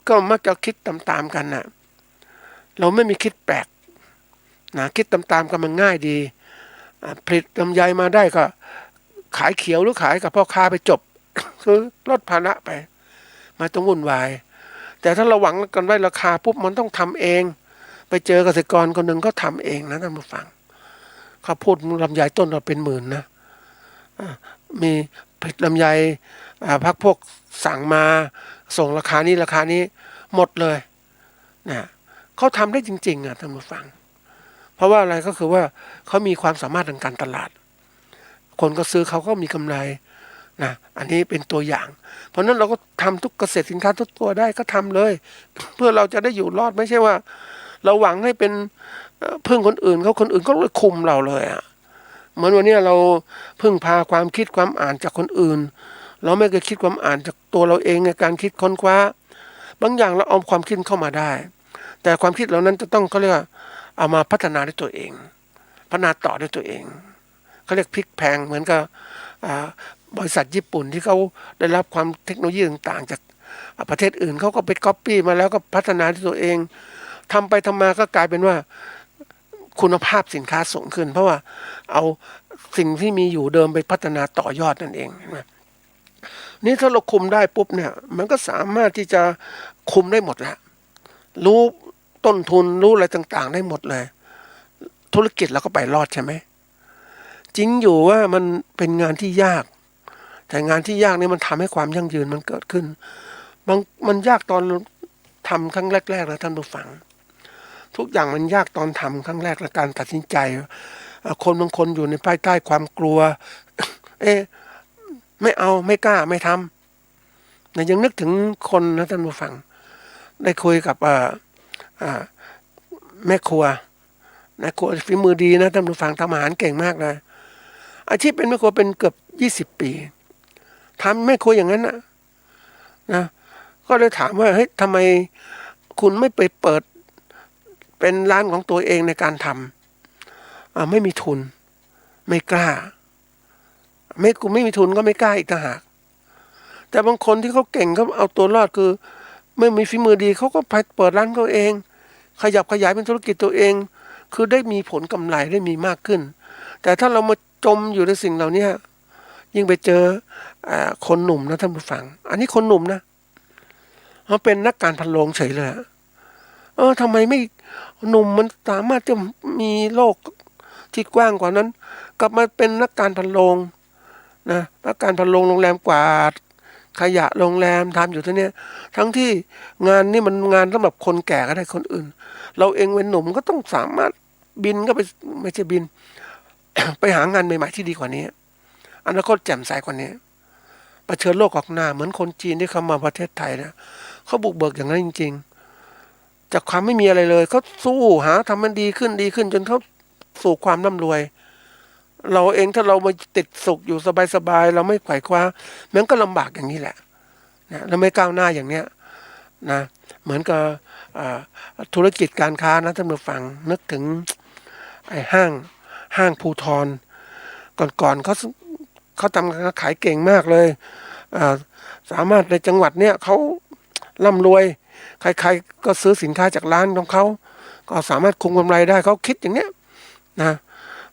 ก็มักจะคิดตามๆกันนะเราไม่มีคิดแปลกนะคิดตามๆกันมันง่ายดีผลิตลำไยมาได้ก็ขายเขียวหรือขายกับพ่อค้าไปจบ คือลดภาระไปไม่ต้องวุ่นวายแต่ถ้าเราหวังกันไว้ราคาปุ๊บมันต้องทำเองไปเจอเกษตรกรคนหนึ่งก็ทำเองนะท่านผู้ฟังเขาพูดลำไยต้นเราเป็นหมื่นนะมีผลิตลำไยพักพวกสั่งมาส่งราคานี้หมดเลยนะเขาทำได้จริงๆท่านผู้ฟังเพราะว่าอะไรก็คือว่าเขามีความสามารถทางการตลาดคนก็ซื้อเขาก็มีกำไรนะอันนี้เป็นตัวอย่างเพราะนั้นเราก็ทำทุกเกษตรสินค้าทุกตัวได้ก็ทำเลยเพื่อเราจะได้อยู่รอดไม่ใช่ว่าเราหวังให้เป็นพึ่งคนอื่นเขาคนอื่นก็เลยคุมเราเลยเหมือนวันนี้เราพึ่งพาความคิดความอ่านจากคนอื่นเราไม่เคยคิดความอ่านจากตัวเราเองในการคิดค้นคว้าบางอย่างเราเอาความคิดเข้ามาได้แต่ความคิดเหล่านั้นจะต้องเขาเรียกว่าเอามาพัฒนาด้วยตัวเองพัฒนาต่อด้วยตัวเองเขาเรียกพลิกแพลงเหมือนกับบริษัทญี่ปุ่นที่เขาได้รับความเทคโนโลยีต่างๆจากประเทศอื่นเขาก็ไปก๊อปปี้มาแล้วก็พัฒนาด้วยตัวเองทำไปทำมาก็กลายเป็นว่าคุณภาพสินค้าสูงขึ้นเพราะว่าเอาสิ่งที่มีอยู่เดิมไปพัฒนาต่อยอดนั่นเองนะนี่ถ้าเราคุมได้ปุ๊บเนี่ยมันก็สามารถที่จะคุมได้หมดแล้วรู้ต้นทุนรู้อะไรต่างๆได้หมดเลยธุรกิจเราก็ไปรอดใช่ไหมจริงอยู่ว่ามันเป็นงานที่ยากแต่งานที่ยากนี่มันทำให้ความยั่งยืนมันเกิดขึ้นมันยากตอนทำครั้งแรกๆแล้วท่านผู้ฟังทุกอย่างมันยากตอนทำครั้งแรกและการตัดสินใจคนบางคนอยู่ในภายใต้ความกลัวไม่เอาไม่กล้าไม่ทำแต่ยังนึกถึงคนนะท่านผู้ฟังได้คุยกับแม่ครัวฝีมือดีนะท่านผู้ฟังทำอาหารเก่งมากเลยอาชีพเป็นแม่ครัวเป็นเกือบ20 ปีทำแม่ครัวอย่างนั้นนะก็เลยถามว่าเฮ้ยทำไมคุณไม่ไปเปิด เป็นร้านของตัวเองในการทำไม่มีทุนไม่กล้าไม่มีทุนก็ไม่กล้าอีกต่างหากแต่บางคนที่เขาเก่งเขาเอาตัวรอดคือไม่มีฝีมือดีเขาก็ไปเปิดร้านเขาเองขยับขยายเป็นธุรกิจตัวเองคือได้มีผลกำไรได้มีมากขึ้นแต่ถ้าเรามาจมอยู่ในสิ่งเหล่านี้ยิ่งไปเจอคนหนุ่มนะท่านผู้ฟังอันนี้คนหนุ่มนะเขาเป็นนักการพันโรงเฉยเลยทำไมไม่หนุ่มมันสามารถจะมีโลกที่กว้างกว่านั้นกลับมาเป็นนักการพันโรงนะนักการพันโรงโรงแรมกวาดขยะโรงแรมทำอยู่ที่นี้ทั้งที่งานนี่มันงานสำหรับคนแก่ก็ได้คนอื่นเราเองเป็นหนุ่มก็ต้องสามารถบินก็ไปไม่ใช่บิน ไปหางานใหม่ๆที่ดีกว่านี้อนาคตแจ่มใสกว่านี้เผชิญโลกออกหน้าเหมือนคนจีนที่เข้ามาประเทศไทยนะเขาบุกเบิกอย่างนั้นจริงๆจากความไม่มีอะไรเลยเขาสู้หาทำมันดีขึ้นจนเขาสู่ความร่ำรวยเราเองถ้าเรามาติดสุขอยู่สบายๆเราไม่ไขว่คว้ามันก็ลำบากอย่างนี้แหละนะเราไม่ก้าวหน้าอย่างเนี้ยนะเหมือนกับธุรกิจการค้านะท่านผู้ฟังนึกถึงไอ้ห้างภูทรก่อนเขาทำขายเก่งมากเลยสามารถในจังหวัดเนี้ยเขาร่ำรวยใครๆก็ซื้อสินค้าจากร้านของเขาก็สามารถคุมกำไรได้เขาคิดอย่างเนี้ยนะ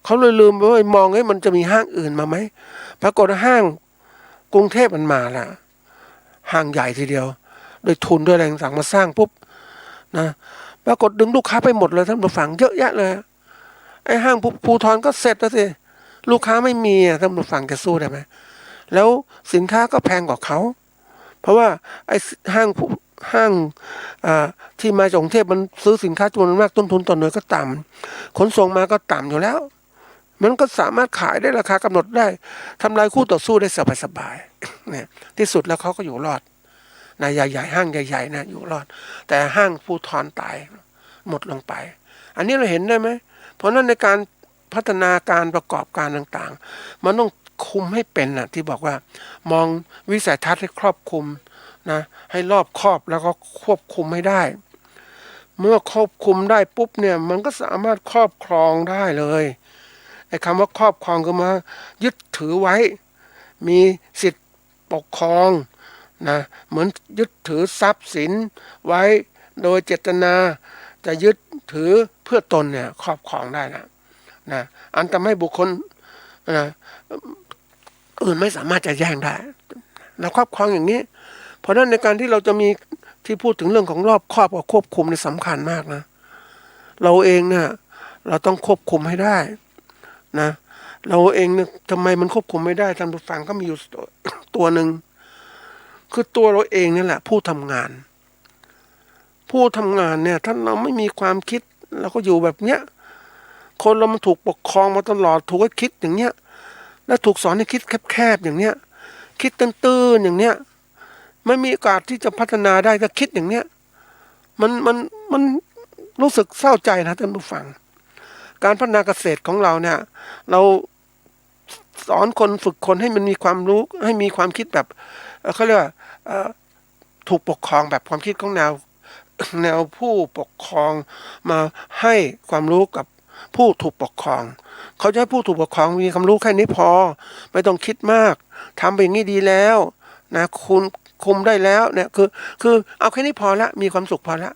เขาเลยลืมไปว่ามองมันจะมีห้างอื่นมาไหมปรากฏห้างกรุงเทพมันมาละห้างใหญ่ทีเดียวโดยทุนด้วยแรงสั่งมาสร้างปุ๊บนะปรากฏดึงลูกค้าไปหมดเลยท่านผู้ฟังเยอะแยะเลยไอ้ห้างภูธรก็เสร็จแล้วสิลูกค้าไม่มีท่านผู้ฟังจะสู้ได้ไหมแล้วสินค้าก็แพงกว่าเขาเพราะว่าไอ้ห้างที่มาจากกรุงเทพมันซื้อสินค้าจำนวนมากต้นทุนต่อหน่วยก็ต่ำขนส่งมาก็ต่ำอยู่แล้วมันก็สามารถขายได้ราคากำหนดได้ทำลายคู่ต่อสู้ได้สบายๆเนี่ยที่สุดแล้วเขาก็อยู่รอดนายใหญ่ๆห้างใหญ่ๆนะอยู่รอดแต่ห้างภูธรตายหมดลงไปอันนี้เราเห็นได้ไหมเพราะนั้นในการพัฒนาการประกอบการต่างๆมันต้องคุมให้เป็นนะที่บอกว่ามองวิสัยทัศน์ให้ครอบคลุมนะให้รอบคอบแล้วก็ควบคุมให้ได้เมื่อควบคุมได้ปุ๊บเนี่ยมันก็สามารถครอบครองได้เลยไอ้คำว่าครอบครองก็มายึดถือไว้มีสิทธิปกครองนะเหมือนยึดถือทรัพย์สินไว้โดยเจตนาจะยึดถือเพื่อตนเนี่ยครอบครองได้นะอันทำให้บุคคลอื่นไม่สามารถจะแย่งได้เราครอบครองอย่างนี้เพราะฉะนั้นในการที่เราจะมีที่พูดถึงเรื่องของรอบครอบกับควบคุมนี่สำคัญมากนะเราเองเนี่ยเราต้องควบคุมให้ได้นะเราเองเนี่ยทำไมมันควบคุมไม่ได้ท่านผู้ฟังก็มีอยู่ตัวหนึ่งคือตัวเราเองนี่แหละผู้ทำงานเนี่ยถ้าเราไม่มีความคิดเราก็อยู่แบบเนี้ยคนเรามันถูกปกครองมาตลอดถูกให้คิดอย่างเนี้ยแล้วถูกสอนให้คิดแคบๆอย่างเนี้ยคิดตื้นๆอย่างเนี้ยไม่มีโอกาสที่จะพัฒนาได้ถ้าคิดอย่างเนี้ยมันรู้สึกเศร้าใจนะท่านผู้ฟังการพัฒนาเกษตรของเราเนี่ยเราสอนคนฝึกคนให้มันมีความรู้ให้มีความคิดแบบเขาเรียกว่าถูกปกครองแบบความคิดของแนวผู้ปกครองมาให้ความรู้กับผู้ถูกปกครองเขาจะให้ผู้ถูกปกครองมีความรู้แค่นี้พอไม่ต้องคิดมากทำไปอย่างนี้ดีแล้วนะคุณคุมได้แล้วเนี่ยคือเอาแค่นี้พอละมีความสุขพอละ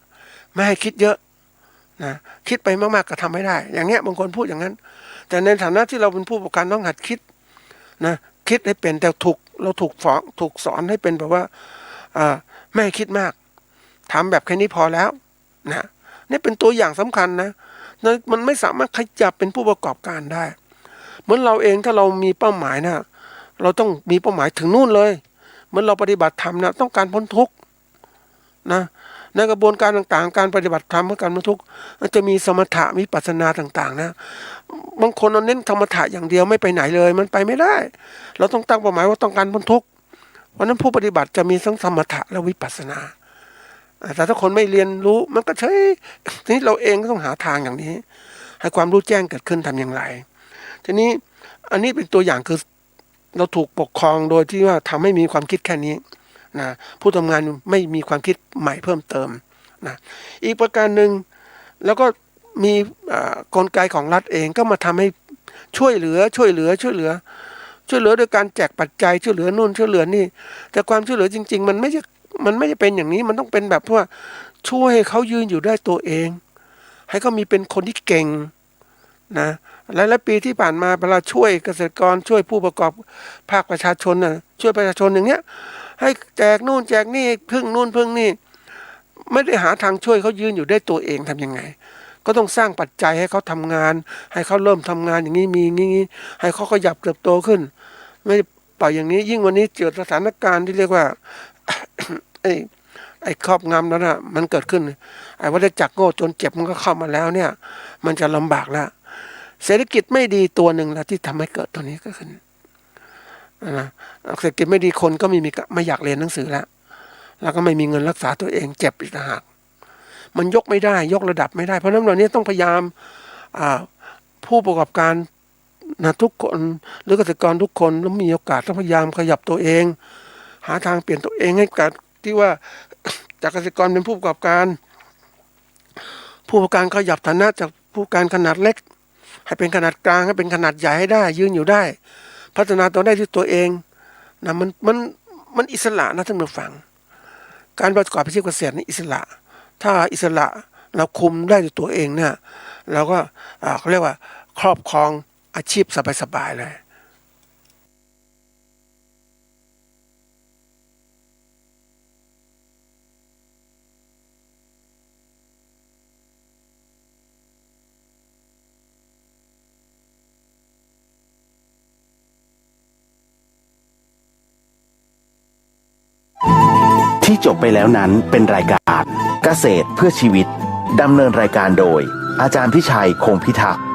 ไม่ให้คิดเยอะนะคิดไปมากๆก็ทำไม่ได้อย่างเงี้ยบางคนพูดอย่างนั้นแต่ในฐานะที่เราเป็นผู้ประกอบการต้องหัดคิดนะคิดให้เป็นแต่เราถูกสอนให้เป็นแบบว่าไม่ให้คิดมากทำแบบแค่นี้พอแล้วนะนี่เป็นตัวอย่างสำคัญนะมันไม่สามารถขยับเป็นผู้ประกอบการได้เหมือนเราเองถ้าเรามีเป้าหมายนะเราต้องมีเป้าหมายถึงนู่นเลยเหมือนเราปฏิบัติธรรมนะต้องการพ้นทุกข์นะในกระบวนการต่างๆการปฏิบัติธรรมเพื่อการพ้นทุกข์จะมีสมถะมีวิปัสสนาต่างๆนะบางคนเราเน้นธรรมถะอย่างเดียวไม่ไปไหนเลยมันไปไม่ได้เราต้องตั้งเป้าหมายว่าต้องการพ้นทุกข์เพราะนั้นผู้ปฏิบัติจะมีทั้งสมถะและวิปัสสนาแต่ถ้าคนไม่เรียนรู้มันก็ใช่ทีนี้เราเองก็ต้องหาทางอย่างนี้ให้ความรู้แจ้งเกิดขึ้นทำอย่างไรทีนี้อันนี้เป็นตัวอย่างคือเราถูกปกครองโดยที่ว่าทำให้มีความคิดแค่นี้นะผู้ทำงานไม่มีความคิดใหม่เพิ่มเติมนะอีกประการหนึ่งแล้วก็ มีกลไกของรัฐเองก็มาทำให้ช่วยเหลือโดยการแจกปัจจัยช่วยเหลือนู่นช่วยเหลือนี่แต่ความช่วยเหลือจริงๆมันไม่ใช่เป็นอย่างนี้มันต้องเป็นแบบว่าช่วยให้เขายืนอยู่ได้ตัวเองให้เขามีเป็นคนที่เก่งนะหลายๆปีที่ผ่านมาเวลาช่วยเกษตรกรช่วยผู้ประกอบภาคประชาชนนะช่วยประชาชนอย่างเงี้ยให้แจกนู่นแจกนี่พึ่งนู่นพึ่งนี่ไม่ได้หาทางช่วยเขายืนอยู่ได้ตัวเองทำยังไงก็ต้องสร้างปัจจัยให้เขาทำงานให้เขาเริ่มทำงานอย่างนี้มีงี้ให้เขาขยับเติบโตขึ้นไม่ปล่อยอย่างนี้ยิ่งวันนี้เกิดสถานการณ์ที่เรียกว่า ไอ้ครอบงำนั้นนะมันเกิดขึ้นไอ้วัฏจักรโง่จนเจ็บมันก็เข้ามาแล้วเนี่ยมันจะลำบากแล้วเศรษฐกิจไม่ดีตัวหนึ่งแล้วที่ทำให้เกิดตัวนี้ก็คือนะเศรษฐกิจไม่ดีคนก็ไม่อยากเรียนหนังสือแล้วก็ไม่มีเงินรักษาตัวเองเจ็บอีกต่างหากมันยกไม่ได้ยกระดับไม่ได้เพราะฉะนั้นเรานี้ต้องพยายามผู้ประกอบการนะทุกคนหรือเกษตรกรทุกคนต้องมีโอกาสต้องพยายามขยับตัวเองหาทางเปลี่ยนตัวเองให้การที่ว่าจากเกษตรกรเป็นผู้ประกอบการขยับฐานะจากผู้ประกอบการขนาดเล็กให้เป็นขนาดกลางให้เป็นขนาดใหญ่ให้ได้ยืนอยู่ได้พัฒนาตัวได้ที่ตัวเองนะมันอิสระนะท่านผู้ฟังการประกอบอาชีพเกษตรนี่อิสระถ้าอิสระเราคุมได้ด้วยตัวเองเนี่ยเราก็เขาเรียกว่าครอบครองอาชีพสบายๆเลยที่จบไปแล้วนั้นเป็นรายการเกษตรเพื่อชีวิตดำเนินรายการโดยอาจารย์พิชัยคงพิทักษ์